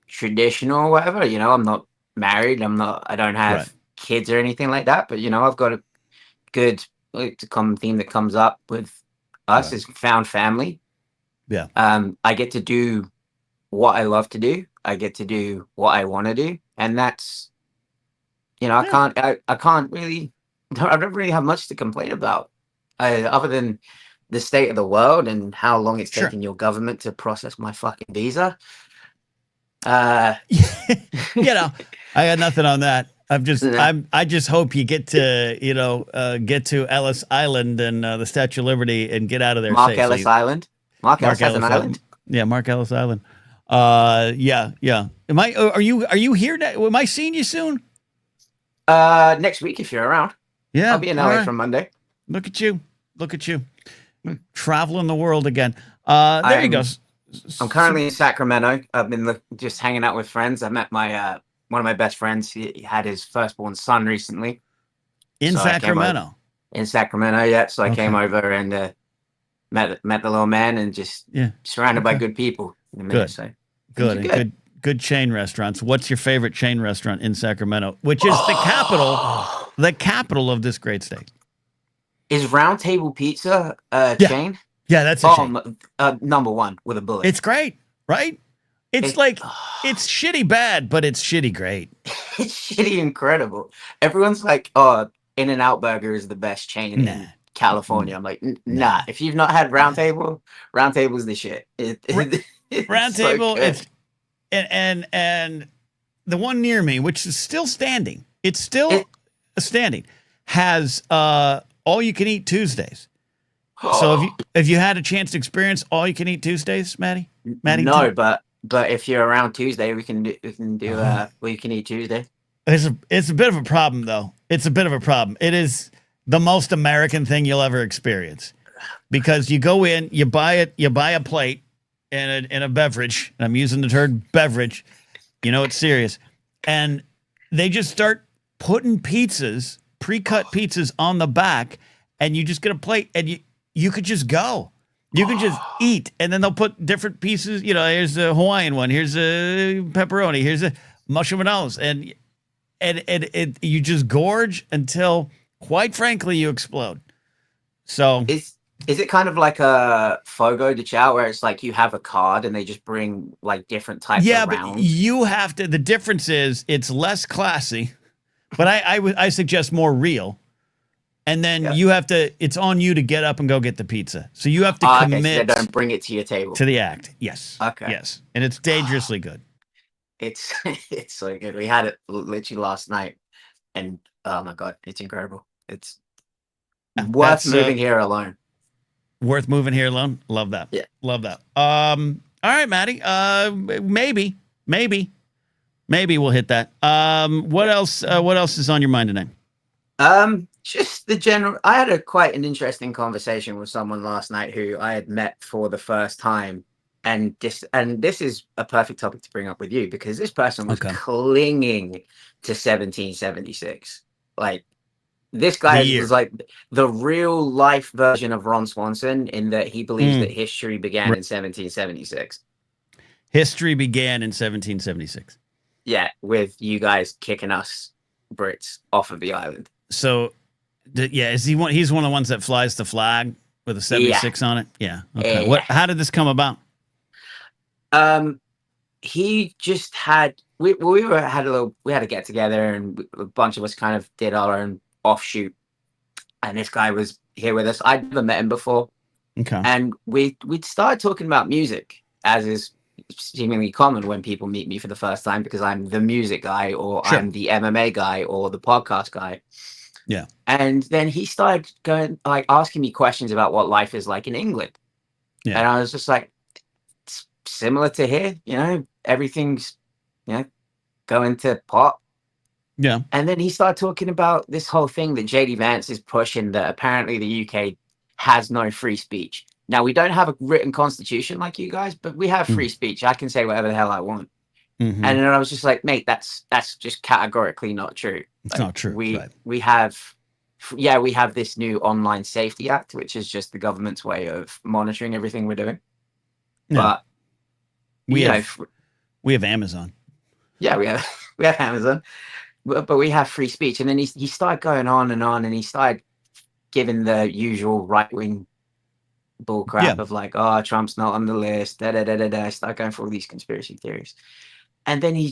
traditional or whatever. You know, I'm not married. I don't have kids or anything like that, but you know, I've got a good, it's a common theme that comes up with us is found family. Yeah. I get to do what I love to do. I get to do what I want to do. And that's, you know, I don't really have much to complain about other than the state of the world and how long it's taking your government to process my fucking visa. You know, I got nothing on that. I just hope you get to, get to Ellis Island and the Statue of Liberty and get out of there safely. Ellis Island. Mark Ellis has an island. Yeah, Mark Ellis Island. Yeah. Are you here? Am I seeing you soon? Next week if you're around. Yeah, I'll be in LA from Monday. Look at you. Traveling the world again. There he goes. I'm currently in Sacramento. I've been just hanging out with friends. I met my one of my best friends. He had his firstborn son recently. In Sacramento. In Sacramento, yeah. So I came over and met the little man and just surrounded by good people. Good. So good chain restaurants. What's your favorite chain restaurant in Sacramento, which is the capital of this great state? Is Round Table Pizza a chain? Yeah, that's a chain. Number one with a bullet. It's great, right? It's shitty bad, but it's shitty great. It's shitty incredible. Everyone's like, oh, In-N-Out Burger is the best chain. Nah. California. I'm like, nah. If you've not had Round Table's the shit. It's Round so Table, good. it's and the one near me, which is still standing, it's still standing, has all you can eat Tuesdays. So if you had a chance to experience all you can eat Tuesdays, Maddie? No, but if you're around Tuesday, we can do well, you can eat Tuesday. It's a bit of a problem though. It's a bit of a problem. It is the most American thing you'll ever experience, because you go in, you buy a plate and a beverage. And I'm using the term beverage. You know it's serious. And they just start putting pizzas, pre-cut pizzas on the back, and you just get a plate, and you could just go. You can just eat, and then they'll put different pieces. You know, here's a Hawaiian one, here's a pepperoni, here's a mushroom and olives, and you just gorge until, quite frankly, you explode. So is it kind of like a Fogo de Chao, where it's like you have a card and they just bring like different types of rounds? But you have to. The difference is it's less classy, but I suggest more real. And then you have to. It's on you to get up and go get the pizza. So you have to commit. Okay, so don't bring it to your table. To the act. Yes. Okay. Yes, and it's dangerously good. It's so good. We had it literally last night, and oh my god, it's incredible. It's worth moving here alone. Worth moving here alone. Love that. Yeah, love that. All right, Maddie. Maybe we'll hit that. What else? What else is on your mind tonight? Just the general. I had quite an interesting conversation with someone last night who I had met for the first time. And this is a perfect topic to bring up with you, because this person was clinging to 1776. Like, this guy was like the real life version of Ron Swanson, in that he believes that history began in 1776. History began in 1776. Yeah, with you guys kicking us Brits off of the island. So, is he one? He's one of the ones that flies the flag with a 76 on it. Yeah. Okay. How did this come about? He just had we had a get together, and a bunch of us kind of did our own offshoot, and this guy was here with us. I'd never met him before. Okay. And we'd started talking about music, as is seemingly common when people meet me for the first time, because I'm the music guy, or I'm the MMA guy, or the podcast guy. Yeah. And then he started asking me questions about what life is like in England. Yeah. And I was just like, it's similar to here, everything's, going to pot. Yeah. And then he started talking about this whole thing that JD Vance is pushing, that apparently the UK has no free speech. Now, we don't have a written constitution like you guys, but we have free speech. I can say whatever the hell I want. And then I was just like, mate, that's just categorically not true. It's not true. We have this new Online Safety Act, which is just the government's way of monitoring everything we're doing. Yeah. But we have Amazon. Yeah, we have Amazon, but we have free speech. And then he started going on, and he started giving the usual right-wing bull crap of like, oh, Trump's not on the list, I started going for all these conspiracy theories. And then he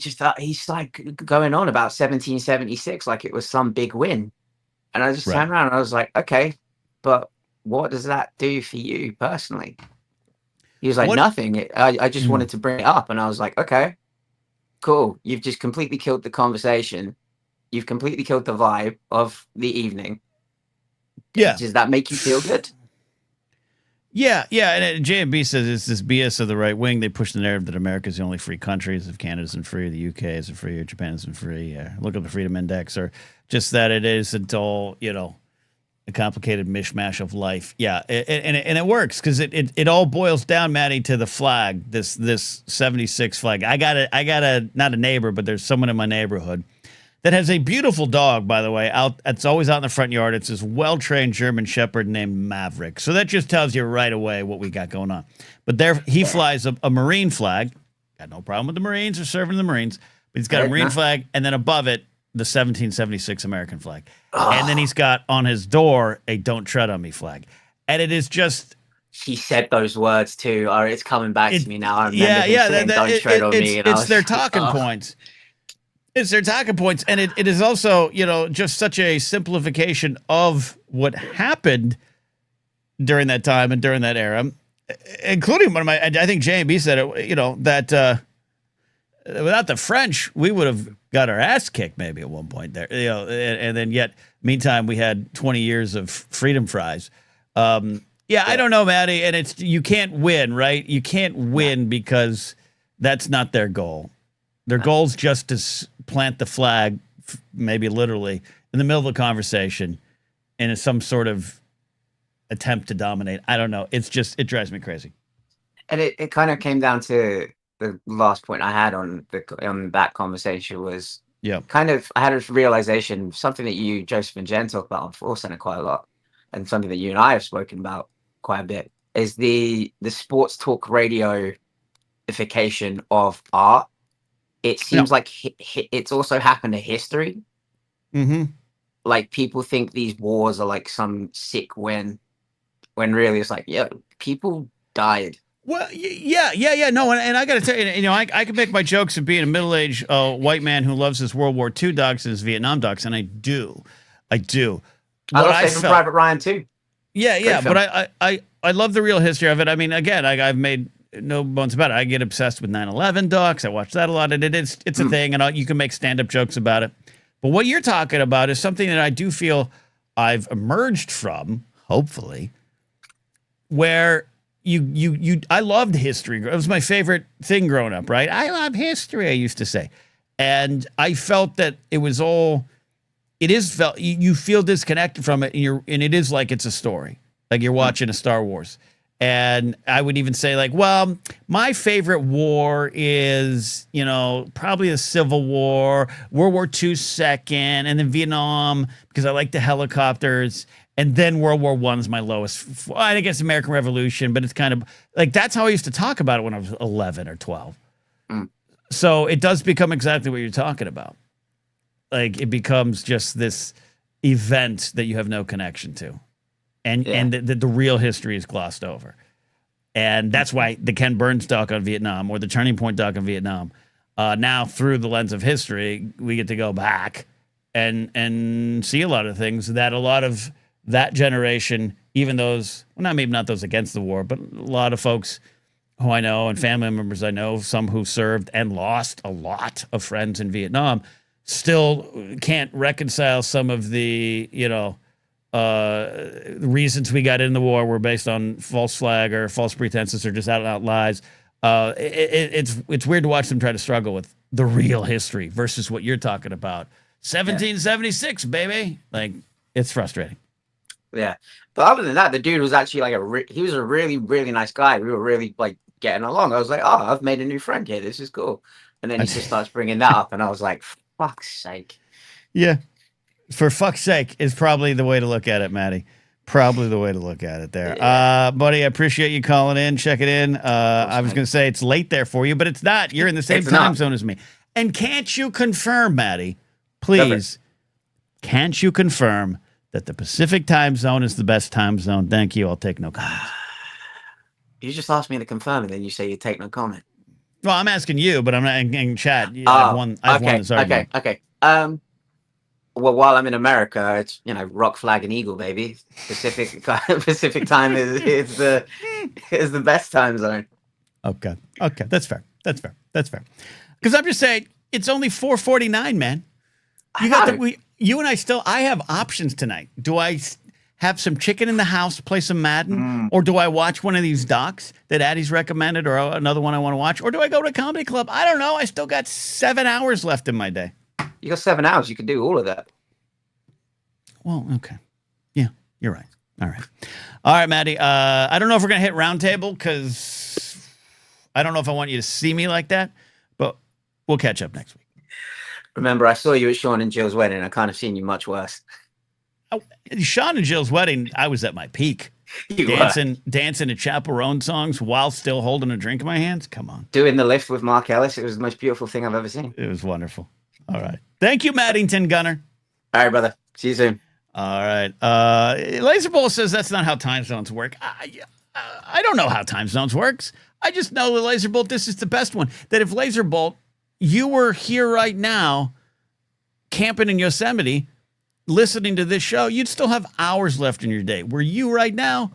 started going on about 1776 like it was some big win. And I just turned around and I was like, okay, but what does that do for you personally? He was like, nothing. I just wanted to bring it up. And I was like, okay, cool. You've just completely killed the conversation. You've completely killed the vibe of the evening. Yeah. Does that make you feel good? Yeah. And JMB says it's this BS of the right wing. They push the narrative that America is the only free country, as if Canada isn't free, or the UK isn't free, or Japan isn't free. Look at the Freedom Index, or just that it isn't all, a complicated mishmash of life. Yeah, and it works, because it all boils down, Maddie, to the flag. This 76 flag. I got a not a neighbor, but there's someone in my neighborhood that has a beautiful dog, by the way. It's always out in the front yard. It's this well-trained German Shepherd named Maverick. So that just tells you right away what we got going on. But he flies a Marine flag. Got no problem with the Marines or serving the Marines. But he's got a Marine flag, and then above it, the 1776 American flag. Oh. And then he's got on his door a "Don't Tread on Me" flag. And it is just... He said those words too. Or it's coming back to me now. I remember saying, "Don't tread on me." It's their talking points. It's their talking points. And it is also, just such a simplification of what happened during that time and during that era, including one of my, I think J&B said it, you know, that without the French, we would have got our ass kicked maybe at one point there, you know, and then yet, meantime, we had 20 years of freedom fries. Yeah, I don't know, Maddie, and it's, you can't win, right? You can't win because that's not their goal. Their goal's just to plant the flag, maybe literally, in the middle of the conversation, and it's some sort of attempt to dominate. I don't know. It's just, it drives me crazy. And it kind of came down to the last point I had on that conversation was kind of, I had a realization, something that you, Joseph and Jen, talk about on Force Center quite a lot, and something that you and I have spoken about quite a bit, is the sports talk radioification of art. It seems like it's also happened to history. Mm-hmm. Like, people think these wars are like some sick win, when really it's like, yeah, people died. Well, yeah. No, and I got to tell you, you know, I can make my jokes of being a middle-aged white man who loves his World War II docs and his Vietnam docs, and I do. I love Saving Private Ryan too. Yeah, but I love the real history of it. I mean, again, I've made no bones about it. I get obsessed with 9/11 docs. I watch that a lot, and it's a thing, and you can make stand-up jokes about it. But what you're talking about is something that I do feel I've emerged from, hopefully, where I loved history. It was my favorite thing growing up, right? I love history, I used to say. And I felt that it was all, you feel disconnected from it, and it is like it's a story. Like you're watching a Star Wars. And I would even say, like, well, my favorite war is, you know, probably the Civil War, World War II second, and then Vietnam, because I like the helicopters. And then World War I is my lowest. I guess American Revolution, but it's kind of like, that's how I used to talk about it when I was 11 or 12. So it does become exactly what you're talking about. Like, it becomes just this event that you have no connection to. And the real history is glossed over. And that's why the Ken Burns doc on Vietnam, or the Turning Point doc on Vietnam, now through the lens of history, we get to go back and see a lot of things that a lot of that generation, even those, well, maybe not those against the war, but a lot of folks who I know and family members I know, some who served and lost a lot of friends in Vietnam, still can't reconcile some of the, you know, reasons we got in the war were based on false flag or false pretenses or just out and out lies. It's weird to watch them try to struggle with the real history versus what you're talking about. 1776, baby. Like, it's frustrating. Yeah. But other than that, the dude was actually like he was a really, really nice guy. We were really like getting along. I was like, oh, I've made a new friend here. This is cool. And then he just starts bringing that up. And I was like, fuck's sake. Yeah. For fuck's sake is probably the way to look at it, Maddie. Probably the way to look at it there. Yeah. Buddy, I appreciate you calling in, checking in. I was going to say it's late there for you, but it's not. You're in the same time zone as me. And can't you confirm, Maddie, please, can't you confirm that the Pacific time zone is the best time zone? Thank you. I'll take no comment. You just asked me to confirm, and then you say you take no comment. Well, I'm asking you, but I'm not in chat. I've won this argument. Okay. Well, while I'm in America, it's, you know, rock, flag, and eagle, baby. Pacific time is the best time zone. Okay, that's fair. Because I'm just saying, it's only 4:49, man. You and I have options tonight. Do I have some chicken in the house, play some Madden, or do I watch one of these docs that Addie's recommended, or another one I want to watch, or do I go to a comedy club? I don't know. I still got 7 hours left in my day. You got 7 hours. You can do all of that. Well, okay. Yeah, you're right. All right, Maddie. I don't know if we're going to hit roundtable because I don't know if I want you to see me like that, but we'll catch up next week. Remember, I saw you at Sean and Jill's wedding. I kind of seen you much worse. Sean and Jill's wedding, I was at my peak. Dancing to Chaperone songs while still holding a drink in my hands. Come on. Doing the lift with Mark Ellis. It was the most beautiful thing I've ever seen. It was wonderful. All right. Thank you, Maddington Gunner. All right, brother. See you soon. All right. Laserbolt says that's not how time zones work. I don't know how time zones works. I just know that Laserbolt, this is the best one. That if Laserbolt, you were here right now, camping in Yosemite, listening to this show, you'd still have hours left in your day. Were you right now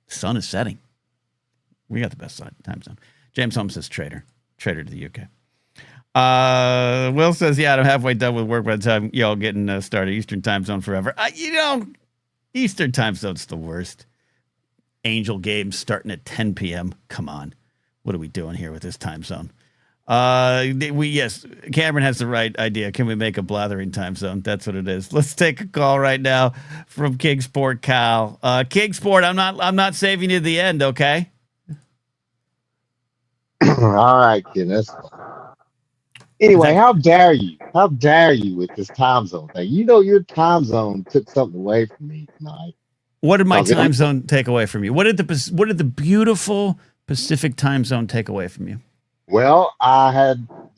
Sun is setting. We got the best time zone. James Holmes says trader to the UK. Will says, yeah, I'm halfway done with work by the time y'all getting started. Eastern time zone forever. Eastern time zone's the worst. Angel games starting at 10 p.m. Come on. What are we doing here with this time zone? Yes, Cameron has the right idea. Can we make a blathering time zone? That's what it is. Let's take a call right now from Kingsport Cal. Kingsport, I'm not saving you to the end, okay? All right, kid. Anyway, how dare you? How dare you with this time zone thing? You know your time zone took something away from me tonight. What did my time zone take away from you? What did the beautiful Pacific time zone take away from you? Well, I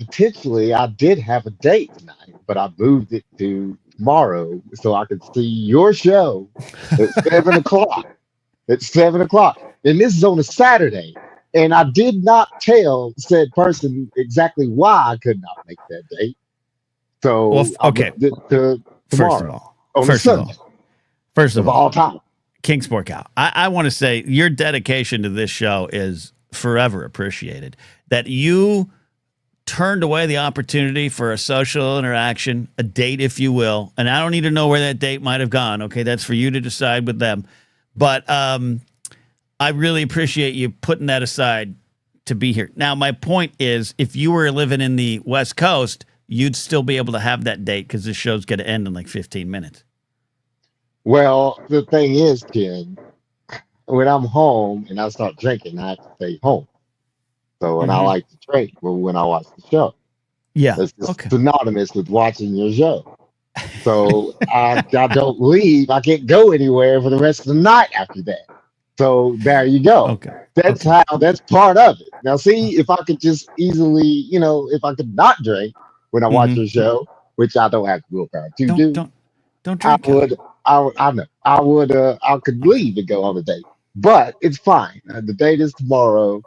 did have a date tonight, but I moved it to tomorrow so I could see your show at 7 o'clock. At 7 o'clock. And this is on a Saturday. And I did not tell said person exactly why I could not make that date. So, well, okay. Tomorrow. First of all, time. Kingsport Cal, I want to say your dedication to this show is forever appreciated. That you turned away the opportunity for a social interaction, a date, if you will. And I don't need to know where that date might have gone. Okay, that's for you to decide with them. But I really appreciate you putting that aside to be here. Now, my point is, if you were living in the West Coast, you'd still be able to have that date because this show's going to end in like 15 minutes. Well, the thing is, Ken, when I'm home and I start drinking, I have to stay home. So, and I like to drink when I watch the show. Yeah. It's synonymous with watching your show. So I don't leave. I can't go anywhere for the rest of the night after that. So there you go. Okay. That's part of it. Now, see, if I could just easily, if I could not drink when I watch your show, which I don't have willpower to do, don't drink. I could leave and go on a date. But it's fine. The date is tomorrow.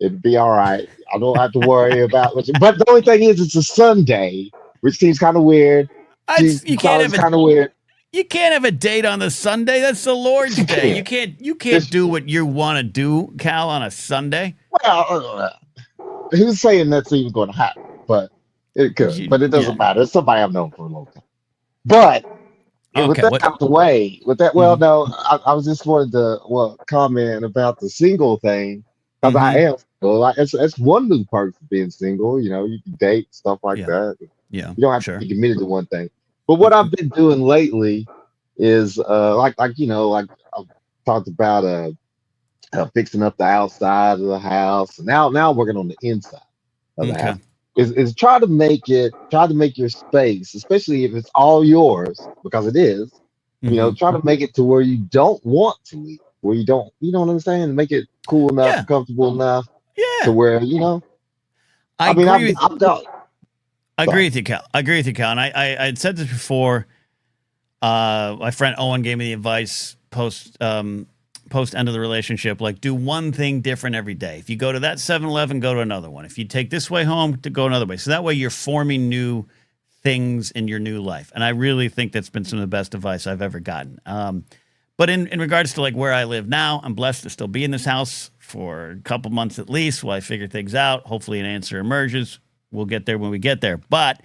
It'd be all right. I don't have to worry about it. But the only thing is, it's a Sunday, which seems kind of weird. You can't have a date on the Sunday. That's the Lord's Day. You can't do what you want to do, Cal, on a Sunday. Well, who's saying that's even going to happen? But it could. But it doesn't matter. It's somebody I've known for a long time. But with that out the way, no, I was just wanted to comment about the single thing. Because I am single. That's one new perk for being single. You can date, stuff like that. Yeah. You don't have to be committed to one thing. But what I've been doing lately is like I've talked about fixing up the outside of the house. And now I'm working on the inside of the house. Is try to make your space, especially if it's all yours, because it is, try to make it to where you don't want to leave. Where you don't, you know what I'm saying? Make it cool enough, comfortable enough, to where I agree with you, Cal. And I had said this before. My friend Owen gave me the advice post end of the relationship, like do one thing different every day. If you go to that 7-Eleven, go to another one. If you take this way home, to go another way. So that way you're forming new things in your new life. And I really think that's been some of the best advice I've ever gotten. But in regards to like where I live now, I'm blessed to still be in this house for a couple months at least while I figure things out. Hopefully an answer emerges. We'll get there when we get there. But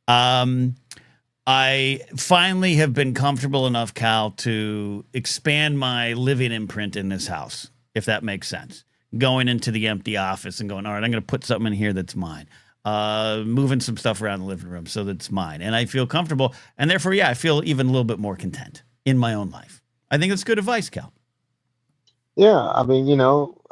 I finally have been comfortable enough, Cal, to expand my living imprint in this house, if that makes sense. Going into the empty office and going, all right, I'm going to put something in here that's mine. Moving some stuff around the living room so that's mine. And I feel comfortable. And therefore, I feel even a little bit more content in my own life. I think that's good advice, Cal. Yeah, I mean,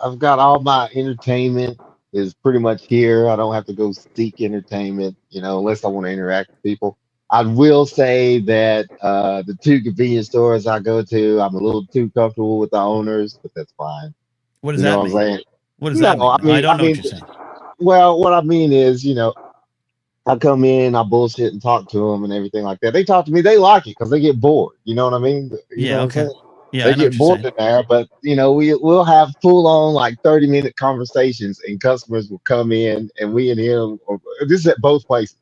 I've got all my entertainment is pretty much here. I don't have to go seek entertainment, unless I want to interact with people. I will say that the two convenience stores I go to, I'm a little too comfortable with the owners, but that's fine. What does that mean? What I'm saying? What does that mean? I don't know what you're saying. Well, what I mean is, I come in, I bullshit and talk to them and everything like that. They talk to me, they like it because they get bored. You know what I mean? Okay. Yeah, they get bored in there, but we'll have full on like 30-minute conversations, and customers will come in, and we and him. This is at both places,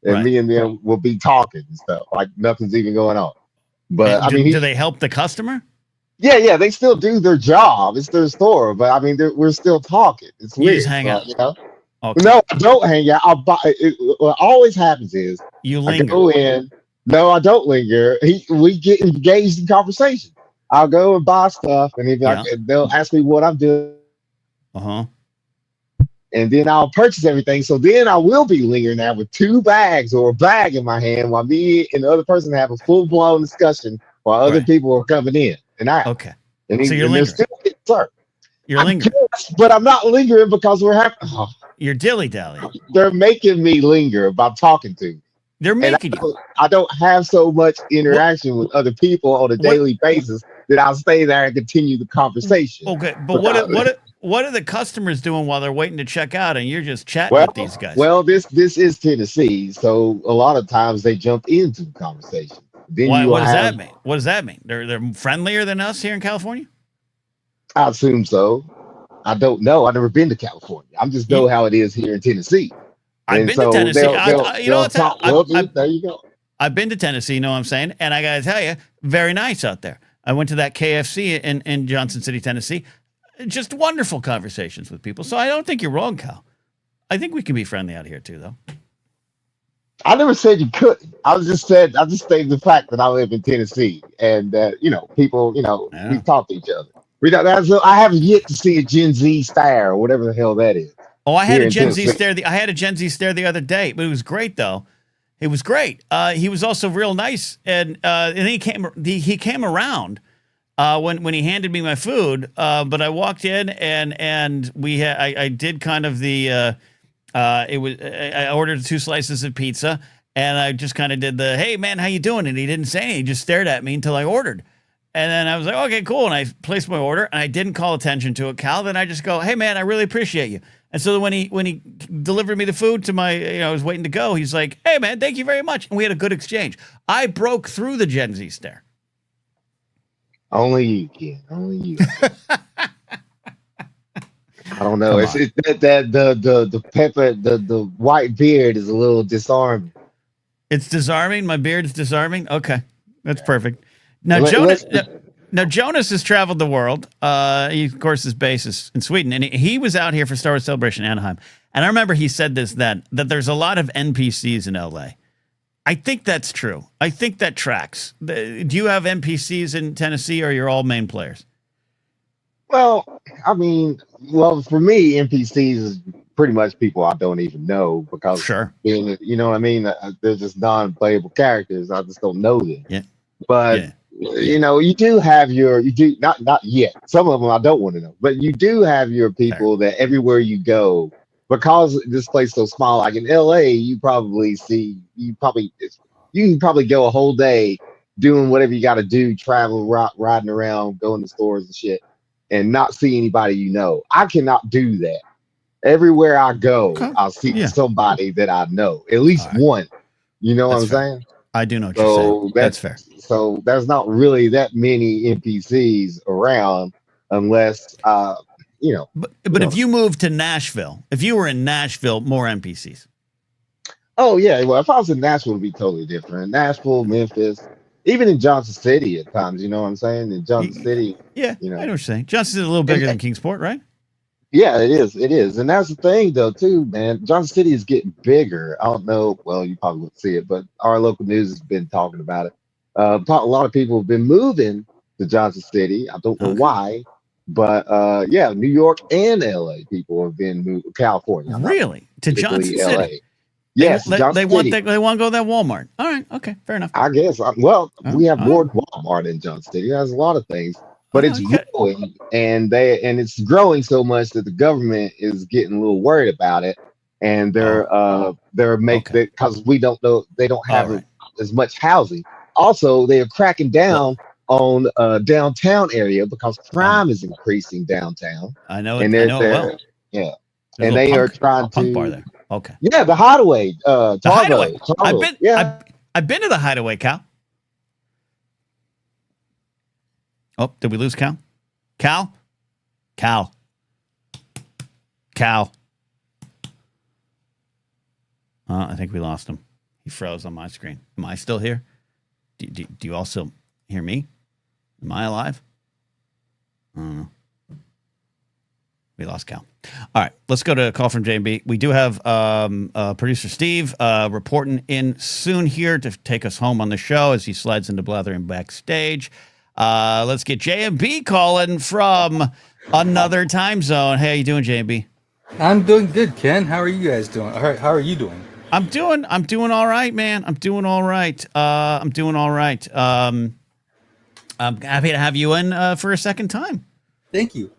and me and them will be talking and stuff like nothing's even going on. But do they help the customer? Yeah, they still do their job. It's their store, but I mean, we're still talking. It's You just weird, hang out. you know. Okay. No, I don't hang out. I'll buy. What always happens is You I linger. go in. No, I don't linger. We get engaged in conversation. I'll go and buy stuff, and Yeah. they'll ask me what I'm doing, Uh-huh. and then I'll purchase everything. So then I will be lingering there with 2 bags or a bag in my hand, while me and the other person have a full blown discussion while other Right. people are coming in and out, Okay. and, So you're and they're lingering. still getting served. You're I lingering. guess, but I'm not lingering because we're having. You're dilly-dallying. They're making me linger by talking to me. They're And making you. I don't have so much What? interaction with other people on a What? daily basis that I'll stay there and continue the conversation. Okay, but what are the customers doing while they're waiting to check out, and you're just chatting with these guys? Well, this is Tennessee, so a lot of times they jump into the conversation. Then Why? you will What does have, that mean? What does that mean? They're friendlier than us here in California. I assume so. I don't know. I've never been to California. I just know how it is here in Tennessee. I've And been to so Tennessee. they'll talk. Well, dude, there you go. I've been to Tennessee. You know what I'm saying? And I got to tell you, very nice out there. I went to that KFC in Johnson City, Tennessee. Just wonderful conversations with people. So I don't think you're wrong, Cal. I think we can be friendly out here too, though. I never said you couldn't. I just stated the fact that I live in Tennessee, and people, we talk to each other. I haven't yet to see a Gen Z stare or whatever the hell that is. Oh, I had here a in Gen Z Tennessee. stare. I had a Gen Z stare the other day, but it was great though. It was great. He was also real nice, and he came around when he handed me my food. But I walked in and I did kind of the I ordered 2 slices of pizza, and I just kind of did the, hey man, how you doing? And he didn't say anything. He just stared at me until I ordered. And then I was like, okay, cool. And I placed my order, and I didn't call attention to it, Cal. Then I just go, hey man, I really appreciate you. And so when he delivered me the food to my, I was waiting to go, he's like, hey man, thank you very much. And we had a good exchange. I broke through the Gen Z stare. Only you can. Only you. I don't know. Come It's on. the pepper, the white beard is a little disarming. It's disarming. My beard is disarming. Okay, that's perfect. Now, Let- Jonas has traveled the world. He, of course, his base is in Sweden, and he was out here for Star Wars Celebration Anaheim. And I remember he said this then, that there's a lot of NPCs in LA. I think that's true. I think that tracks. Do you have NPCs in Tennessee, or you're all main players? Well, I mean, for me, NPCs is pretty much people I don't even know because Sure. being, you know what I mean? They're just non-playable characters. I just don't know them. Yeah. But Yeah. you do have not yet. Some of them I don't want to know, but you do have your people that everywhere you go, because this place is so small. Like in LA, you can probably go a whole day doing whatever you got to do, travel, riding around, going to stores and shit, and not see anybody you know. I cannot do that. Everywhere I go, Okay. I'll see Yeah. somebody that I know, at least one. You know That's what I'm fair. saying? I do know what you're saying. That's fair. So there's not really that many NPCs around unless But if you moved to Nashville, if you were in Nashville, more NPCs. Oh yeah, well if I was in Nashville, it'd be totally different. Nashville, Memphis, even in Johnson City at times. You know what I'm saying? In Johnson City, Yeah, you know. I know what you're saying. Johnson's a little bigger than Kingsport, right? Yeah, it is, and that's the thing though too, man. Johnson City is getting bigger. I don't know. Well, you probably won't see it, but our local news has been talking about it. A lot of people have been moving to Johnson City. I don't know why, but New York and LA people have been moved. California, Really, to Johnson LA. City. Yes, they Johnson want City. they want to go to that Walmart. All right, okay, fair enough. I guess. We have more than Walmart in Johnson City. It has a lot of things, but it's growing, and it's growing so much that the government is getting a little worried about it, and they're making it because we don't know, they don't have as much housing. Also, they are cracking down on downtown area because crime is increasing downtown. I know and it. I know it well. Yeah, There's and they are trying punk to bar there. Okay. Yeah, the Hideaway. The Hideaway. Yeah. I've been to the Hideaway, Cal. Oh, did we lose Cal? Cal. I think we lost him. He froze on my screen. Am I still here? Do you also hear me? Am I alive? We lost Cal. All right, let's go to a call from JB. We do have producer Steve reporting in soon here to take us home on the show as he slides into Blathering backstage. Let's get JB calling from another time zone. Hey, how you doing, JB? I'm doing good, Ken. How are you guys doing? All right, how are you doing? I'm doing all right, man. I'm doing all right. I'm happy to have you in for a second time. Thank you.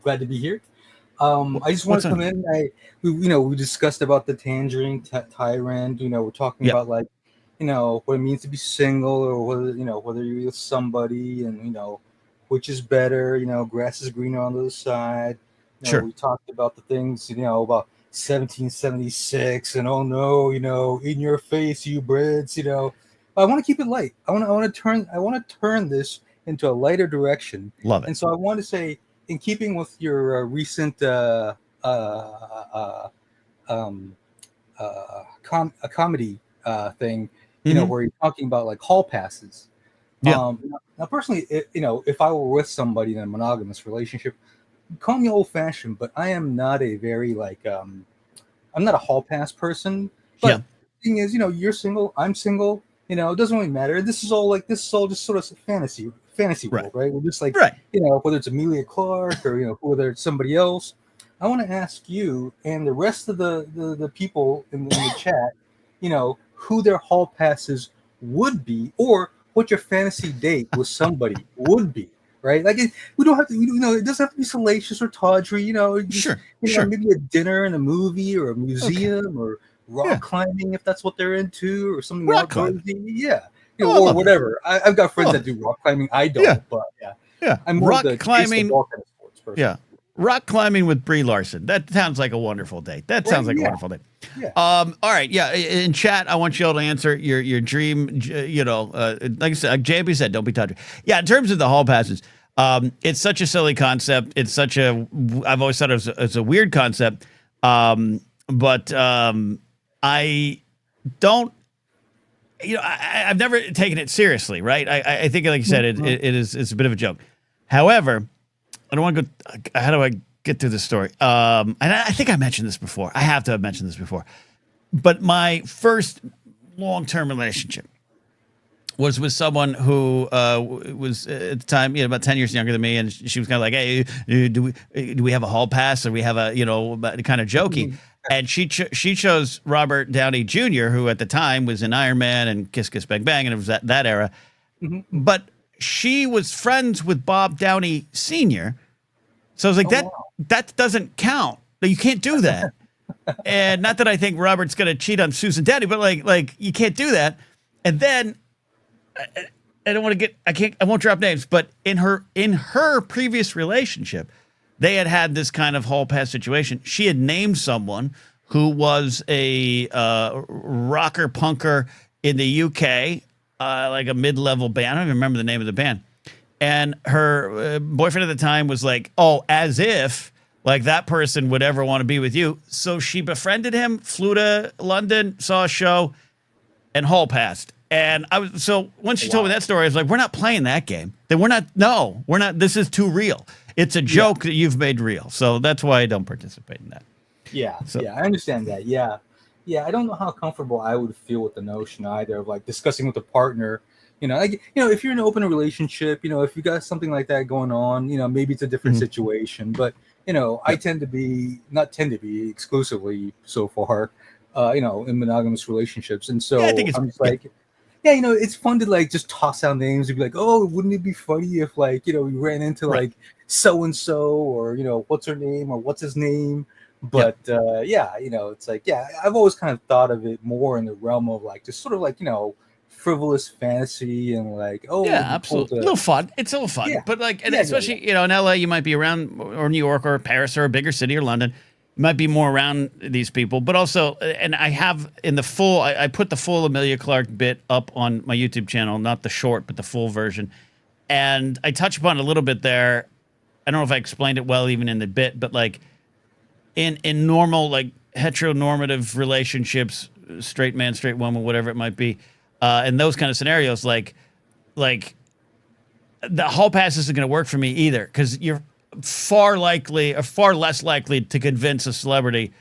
Glad to be here. I just want to come in. We discussed about the tangerine tyrant. We're talking about like, what it means to be single, or whether you're with somebody, and which is better. Grass is greener on the other side. Sure. We talked about the things, about 1776, and oh no, in your face, you Brits. I want to keep it light. I want to turn this into a lighter direction. Love it. And so I want to say, in keeping with your recent comedy thing, where you're talking about like hall passes. Yeah. Now, personally, if I were with somebody in a monogamous relationship, call me old-fashioned, but I am not a very I'm not a hall pass person. But the thing is, you're single, I'm single. It doesn't really matter. This is all just sort of fantasy world, right? We're just like, whether it's Amelia Clark or whether it's somebody else. I want to ask you and the rest of the people in the chat, who their hall passes would be, or what your fantasy date with somebody would be, right? Like we don't have to, it doesn't have to be salacious or tawdry, Sure. Maybe a dinner and a movie or a museum or rock climbing if that's what they're into, or something outdoorsy, or whatever. I've got friends that do rock climbing. I don't, but I'm more rock the climbing. kind of sports person. Yeah, rock climbing with Brie Larson. That sounds like a wonderful date. A wonderful date. Yeah. All right. Yeah. In chat, I want you all to answer your dream. Like I said, JB said, don't be tawdry. Yeah. In terms of the hall passes, it's such a silly concept. It's such a. I've always thought it's a weird concept. But I don't. I've never taken it seriously, right? I think, like you said, it's a bit of a joke. However, I don't want to go. How do I get through this story? And I think I mentioned this before. I have to have mentioned this before. But my first long-term relationship was with someone who was at the time, about 10 years younger than me, and she was kind of like, "Hey, do we have a hall pass, or we have a kind of jokey." And she chose Robert Downey Jr., who at the time was in Iron Man and Kiss Kiss Bang Bang, and it was that era. Mm-hmm. But she was friends with Bob Downey Sr., so I was like, that doesn't count. You can't do that. And not that I think Robert's going to cheat on Susan Daddy, but like you can't do that. And then I don't want to I won't drop names, but in her previous relationship, they had this kind of hall pass situation. She had named someone who was a rocker punker in the UK, like a mid-level band. I don't even remember the name of the band. And her boyfriend at the time was like, oh, as if like that person would ever want to be with you. So she befriended him, flew to London, saw a show, and hall passed. And once she told me that story, I was like, we're not playing that game. Then we're not. This is too real. It's a joke that you've made real. So that's why I don't participate in that. Yeah. I understand that. Yeah. I don't know how comfortable I would feel with the notion either of like discussing with a partner. If you're in an open relationship, if you got something like that going on, maybe it's a different situation. But I tend to be exclusively so far, in monogamous relationships, and so I'm just like. Yeah, it's fun to like just toss out names and be like, oh, wouldn't it be funny if like, we ran into like so-and-so or, what's her name or what's his name. But it's like, I've always kind of thought of it more in the realm of like, just sort of like, frivolous fantasy and like, oh. Yeah, absolutely. A little fun. It's a little fun. Yeah. But like, and especially, in LA, you might be around, or New York or Paris or a bigger city or London. You might be more around these people, but also, and I have in the full, I put the full Amelia Clark bit up on my YouTube channel, not the short, but the full version. And I touch upon it a little bit there. I don't know if I explained it well, even in the bit, but like in normal, like heteronormative relationships, straight man, straight woman, whatever it might be, in those kind of scenarios, like the hall pass isn't going to work for me either. Cause far less likely to convince a celebrity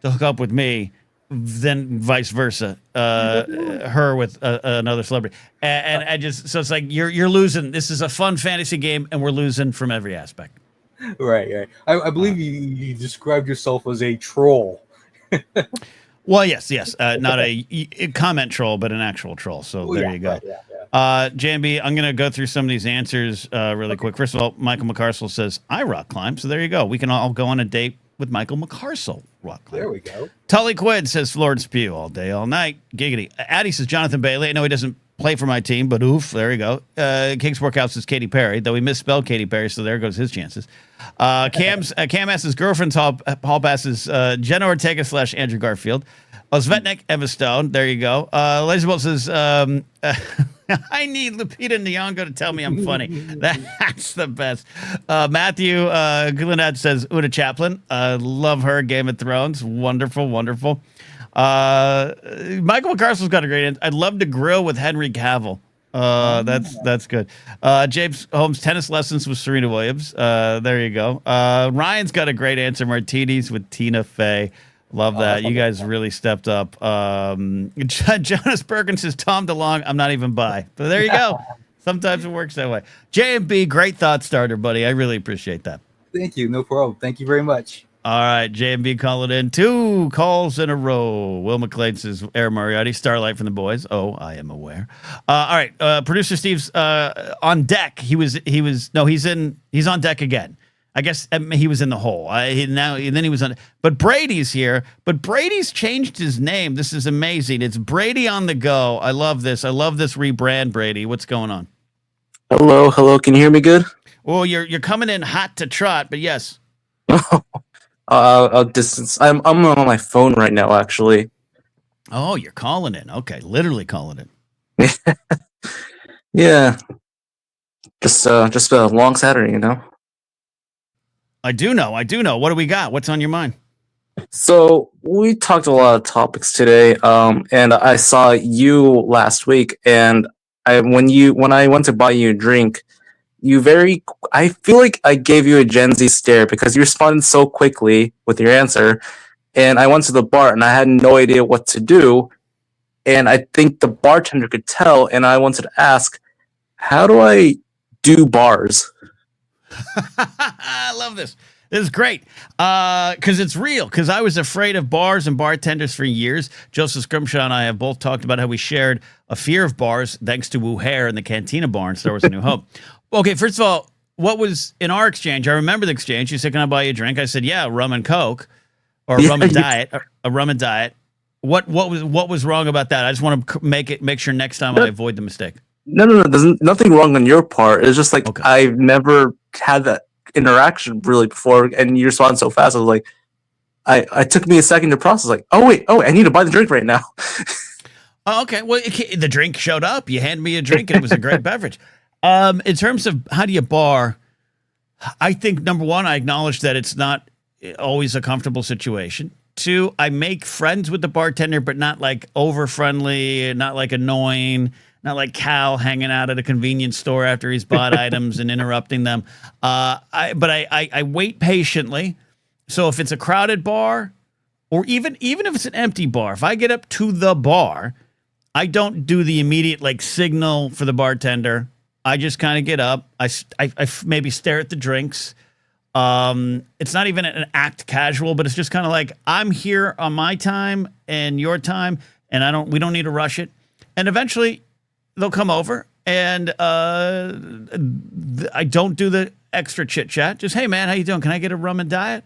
to hook up with me than vice versa. Her with another celebrity, and I just so it's like you're losing. This is a fun fantasy game, and we're losing from every aspect. Right. I believe you described yourself as a troll. Well, yes, not a comment troll, but an actual troll. So there you go. Right, yeah. JMB, I'm going to go through some of these answers really quick. First of all, Michael McCarcel says, I rock climb. So there you go. We can all go on a date with Michael McCarcel. Rock climb. There we go. Tully Quid says, Florida Spew all day, all night. Giggity. Addie says, Jonathan Bailey. I know he doesn't play for my team, but oof, there you go. King's Workout says Katy Perry, though he misspelled Katy Perry, so there goes his chances. Cam asks his girlfriend's hall passes Jenna Ortega / Andrew Garfield. Svetnik, Emma Stone. There you go. Laserbolt says, I need Lupita Nyong'o to tell me I'm funny. That's the best. Matthew Glenad says, Una Chaplin. Love her. Game of Thrones. Wonderful, wonderful. Michael McCarthy's got a great end. I'd love to grill with Henry Cavill. That's good. James Holmes, tennis lessons with Serena Williams. There you go. Ryan's got a great answer. Martinis with Tina Fey. Love that. You guys really stepped up. Jonas Perkins says Tom DeLonge. I'm not even by. But there you go. Sometimes it works that way. J&B, great thought starter, buddy. I really appreciate that. Thank you. No problem. Thank you very much. All right, J&B calling in 2 calls in a row. Will McLean says, Air Moriarty, Starlight from the boys. Oh, I am aware. All right, producer Steve's on deck. He's on deck again. I guess he was in the hole. Then he was on. But Brady's here. But Brady's changed his name. This is amazing. It's Brady on the go. I love this. I love this rebrand, Brady. What's going on? Hello. Can you hear me good? Well, you're coming in hot to trot, but yes. Distance. I'm on my phone right now, actually. Oh, you're calling in. Okay, literally calling in. Yeah. Just a long Saturday, you know. I do know. What do we got? What's on your mind? So we talked a lot of topics today, and I saw you last week, and when I went to buy you a drink, I feel like I gave you a Gen Z stare because you responded so quickly with your answer, and I went to the bar and I had no idea what to do, and I think the bartender could tell, and I wanted to ask, how do I do bars? I love this. This is great because it's real. Because I was afraid of bars and bartenders for years. Joseph Scrimshaw and I have both talked about how we shared a fear of bars thanks to Wu Hair and the Cantina Bar in Star Wars: A New Hope. Okay, first of all, what was in our exchange? I remember the exchange. You said, "Can I buy you a drink?" I said, "Yeah, rum and Coke, or rum and diet, a rum and diet." What was wrong about that? I just want to make sure next time I avoid the mistake. No. There's nothing wrong on your part. It's just like I've never had that interaction really before, and you respond so fast. I was like, I took me a second to process. Like, I need to buy the drink right now. Okay, well, the drink showed up. You handed me a drink, and it was a great beverage. In terms of how do you bar, I think number one, I acknowledge that it's not always a comfortable situation. 2, I make friends with the bartender, but not like over friendly, not like annoying. Not like Cal hanging out at a convenience store after he's bought items and interrupting them. I wait patiently. So if it's a crowded bar, or even if it's an empty bar, if I get up to the bar, I don't do the immediate like signal for the bartender. I just kind of get up. I maybe stare at the drinks. It's not even an act casual, but it's just kind of like I'm here on my time and your time, and we don't need to rush it. And eventually they'll come over, and I don't do the extra chit chat. Just, hey man, how you doing? Can I get a rum and diet?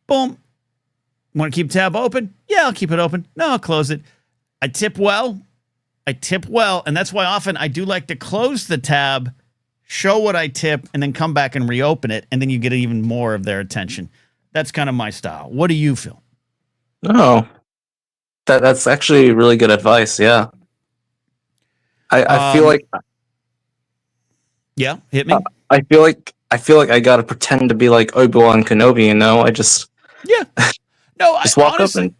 Boom. Want to keep tab open? Yeah, I'll keep it open. No, I'll close it. I tip well, and that's why often I do like to close the tab, show what I tip, and then come back and reopen it, and then you get even more of their attention. That's kind of my style. What do you feel? Oh, that's actually really good advice. Yeah. I feel like. Yeah, hit me. I feel like I gotta pretend to be like Obi-Wan Kenobi. You know, I just. Yeah. No, just walk honestly, up and.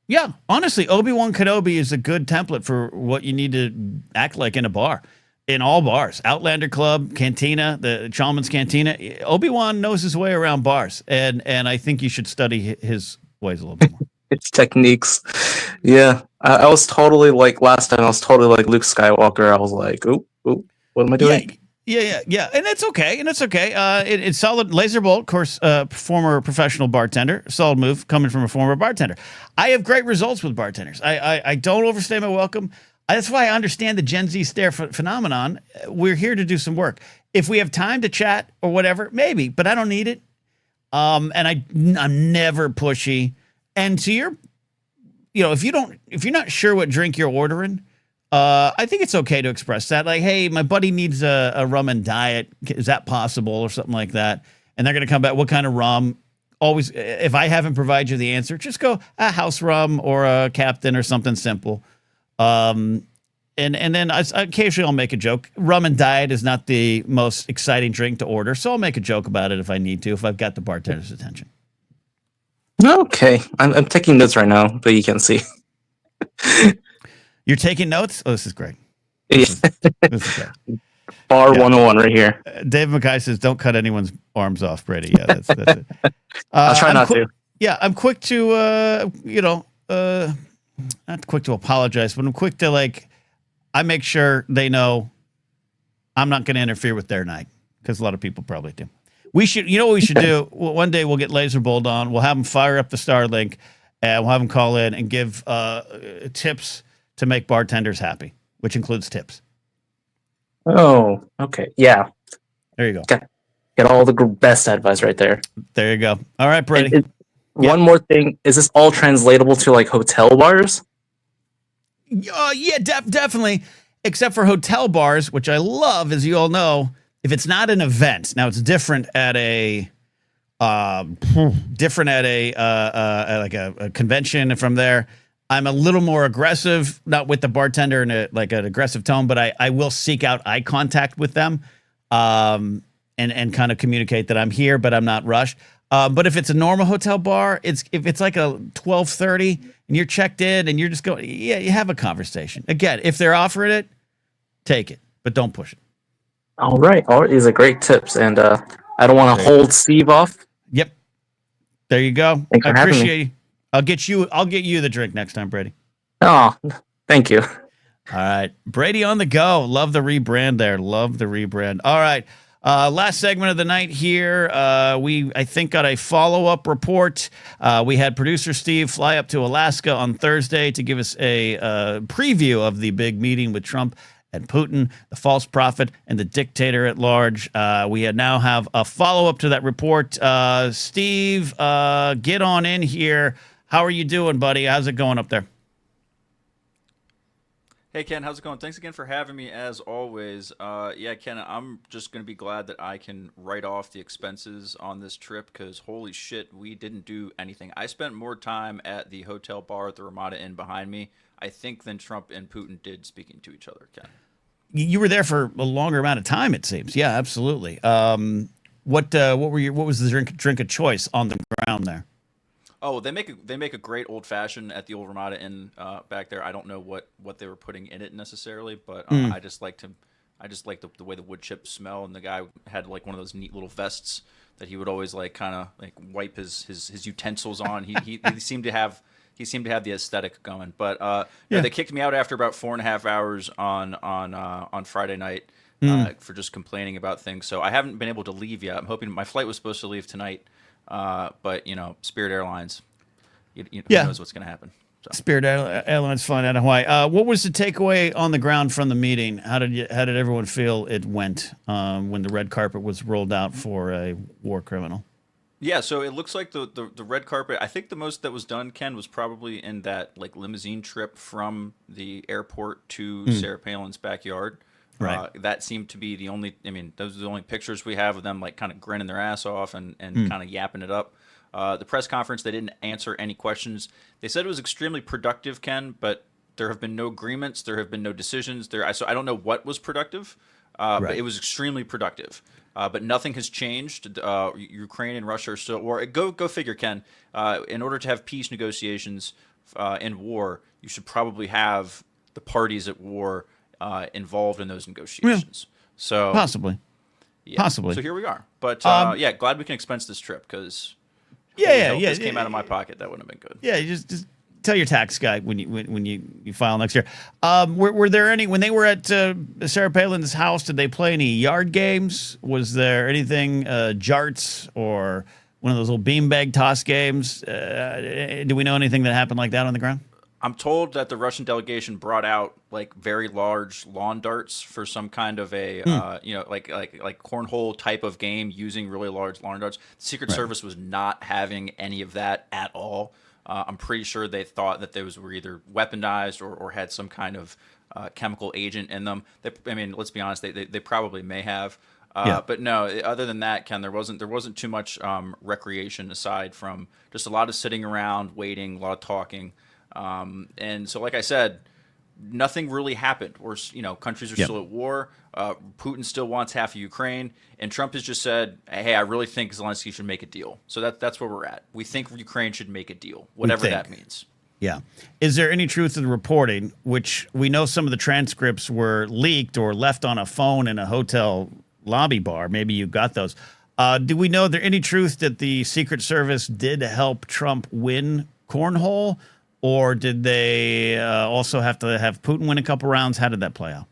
Yeah, honestly, Obi-Wan Kenobi is a good template for what you need to act like in a bar. in all bars, Outlander Club, Cantina, the Chalmers Cantina. Obi-Wan knows his way around bars, and I think you should study his ways a little bit more. Its techniques. Yeah. I was totally like last time I was totally like Luke Skywalker. I was like, ooh, what am I doing? Yeah, and it's okay, it's solid. Laser Bolt, of course, former professional bartender, solid move coming from a former bartender. I have great results with bartenders. I don't overstay my welcome. That's why I understand the Gen Z stare phenomenon. We're here to do some work. If we have time to chat or whatever, maybe, but I don't need it. And I'm never pushy. And to your, if you're not sure what drink you're ordering, I think it's okay to express that. Like, hey, my buddy needs a rum and diet. Is that possible, or something like that? And they're going to come back. What kind of rum? Always, if I haven't provided you the answer, just go a house rum or a Captain or something simple. And then occasionally I'll make a joke. Rum and diet is not the most exciting drink to order, so I'll make a joke about it if I need to, if I've got the bartender's attention. Okay, I'm taking notes right now, but you can see. You're taking notes? Oh, this is great. This is great. Bar 101 right here. Dave McKay says, "Don't cut anyone's arms off, Brady." Yeah, that's it. I'll try not to. Yeah, I'm quick to not quick to apologize, but I'm quick to I make sure they know I'm not going to interfere with their night, because a lot of people probably do. We should, what we should do? One day we'll get Laser Bolt on. We'll have him fire up the Starlink, and we'll have him call in and give tips to make bartenders happy, which includes tips. Oh, okay. Yeah. There you go. Get all the best advice right there. There you go. All right, Brady. One more thing. Is this all translatable to hotel bars? Yeah, definitely. Except for hotel bars, which I love, as you all know. If it's not an event, now it's different at a convention. From there, I'm a little more aggressive, not with the bartender in an aggressive tone, but I will seek out eye contact with them, and kind of communicate that I'm here, but I'm not rushed. But if it's a normal hotel bar, if it's like a 12:30 and you're checked in and you're just going, yeah, you have a conversation. Again, if they're offering it, take it, but don't push it. All right. These are great tips, and I don't want to hold Steve off. Yep. There you go. Thanks for having me. Appreciate you. I'll get you the drink next time, Brady. Oh, thank you. All right. Brady on the go. Love the rebrand there. Love the rebrand. All right. Last segment of the night here. I think got a follow-up report. We had producer Steve fly up to Alaska on Thursday to give us a preview of the big meeting with Trump and Putin, the false prophet, and the dictator at large. We now have a follow-up to that report. Steve, get on in here. How are you doing, buddy? How's it going up there? Hey, Ken, how's it going? Thanks again for having me, as always. Yeah, Ken, I'm just going to be glad that I can write off the expenses on this trip, because holy shit, we didn't do anything. I spent more time at the hotel bar at the Ramada Inn behind me, I think, than Trump and Putin did speaking to each other, Ken. You were there for a longer amount of time, it seems. Yeah, absolutely. What was the drink of choice on the ground there? Oh, they make a great old fashioned at the old Ramada Inn back there. I don't know what they were putting in it necessarily, but I just liked the way the wood chips smell, and the guy had one of those neat little vests that he would always kind of wipe his utensils on. He seemed to have the aesthetic going, but they kicked me out after about 4.5 hours on Friday night for just complaining about things. So I haven't been able to leave yet. I'm hoping my flight was supposed to leave tonight. But Spirit Airlines, who knows what's going to happen. So. Spirit Airlines flying out of Hawaii. What was the takeaway on the ground from the meeting? How did everyone feel it went when the red carpet was rolled out for a war criminal? Yeah, so it looks like the red carpet. I think the most that was done, Ken, was probably in that limousine trip from the airport to Sarah Palin's backyard. Right. That seemed to be the only. I mean, those are the only pictures we have of them kind of grinning their ass off and kind of yapping it up. The press conference, they didn't answer any questions. They said it was extremely productive, Ken, but there have been no agreements. There have been no decisions. So I don't know what was productive, but it was extremely productive. But nothing has changed. Ukraine and Russia are still at war. Go figure, Ken. In order to have peace negotiations in war, you should probably have the parties at war involved in those negotiations. So possibly. So here we are. But glad we can expense this trip because if this came out of my pocket, that wouldn't have been good. Yeah, you just tell your tax guy when you file next year. Were there any when they were at Sarah Palin's house? Did they play any yard games? Was there anything jarts or one of those little beanbag toss games? Do we know anything that happened like that on the ground? I'm told that the Russian delegation brought out like very large lawn darts for some kind of a like cornhole type of game using really large lawn darts. The Secret Service was not having any of that at all. I'm pretty sure they thought that those were either weaponized or had some kind of chemical agent in them. Let's be honest, they probably may have. But no, other than that, Ken, there wasn't too much recreation aside from just a lot of sitting around, waiting, a lot of talking. And so, like I said, nothing really happened. Countries are still at war. Putin still wants half of Ukraine, and Trump has just said, "Hey, I really think Zelensky should make a deal." So that's where we're at. We think Ukraine should make a deal, whatever that means. Yeah. Is there any truth to the reporting, which we know some of the transcripts were leaked or left on a phone in a hotel lobby bar? Maybe you got those. Do we know there any truth that the Secret Service did help Trump win cornhole? Or did they also have to have Putin win a couple rounds? How did that play out?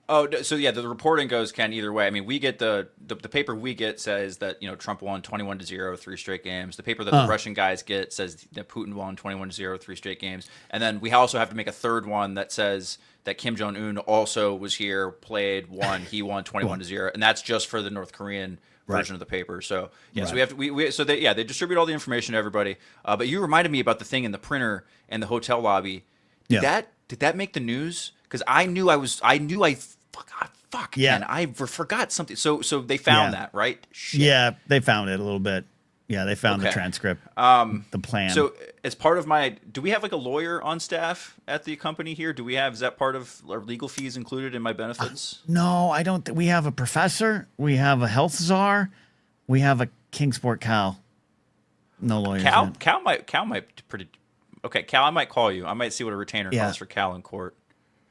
Oh, so yeah, the reporting goes, Ken, either way. I mean, we get the paper we get says that, Trump won 21-0, 3 straight games. The paper that the Russian guys get says that Putin won 21-0, 3 straight games. And then we also have to make a third one that says that Kim Jong-un also was here, played, won. He won 21-0. And that's just for the North Korean version of the paper. So so they distribute all the information to everybody. But you reminded me about the thing in the printer and the hotel lobby. Did that make the news? Because I forgot something. So they found that, right? Shit. Yeah, they found it a little bit. Yeah, they found the transcript, the plan. So as part of do we have like a lawyer on staff at the company here? Is that part of our legal fees included in my benefits? No, I don't. We have a professor. We have a health czar. We have a Kingsport Cal. No lawyers. Cal might pretty. Okay, Cal, I might call you. I might see what a retainer costs for Cal in court.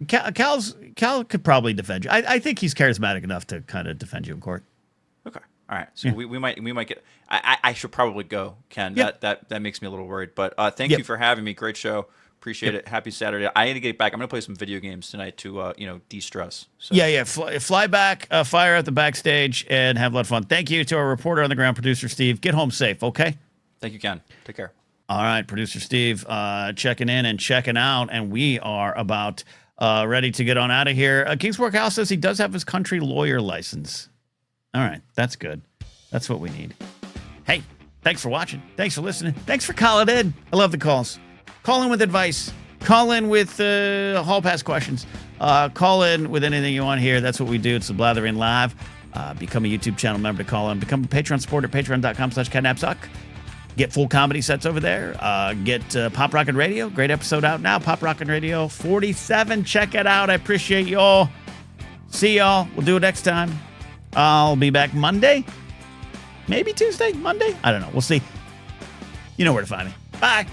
Cal could probably defend you. I think he's charismatic enough to kind of defend you in court. Okay. All right. So we might get. I should probably go, Ken. Yep. That makes me a little worried. But thank you for having me. Great show. Appreciate it. Happy Saturday. I need to get back. I'm gonna play some video games tonight to de-stress. So. Yeah. Fly back, fire at the backstage, and have a lot of fun. Thank you to our reporter on the ground, producer Steve. Get home safe. Okay. Thank you, Ken. Take care. All right, producer Steve, checking in and checking out, and we are about ready to get on out of here. Kingsport Cal says he does have his country lawyer license. All right, that's good. That's what we need. Hey, thanks for watching. Thanks for listening. Thanks for calling in. I love the calls. Call in with advice. Call in with hall pass questions. Call in with anything you want here. That's what we do. It's the Blathering Live. Become a YouTube channel member to call in. Become a Patreon supporter at patreon.com/catnapsuck. Get full comedy sets over there. Get Pop Rockin' Radio. Great episode out now. Pop Rockin' Radio 47. Check it out. I appreciate y'all. See y'all. We'll do it next time. I'll be back Monday. Maybe Tuesday, Monday. I don't know. We'll see. You know where to find me. Bye.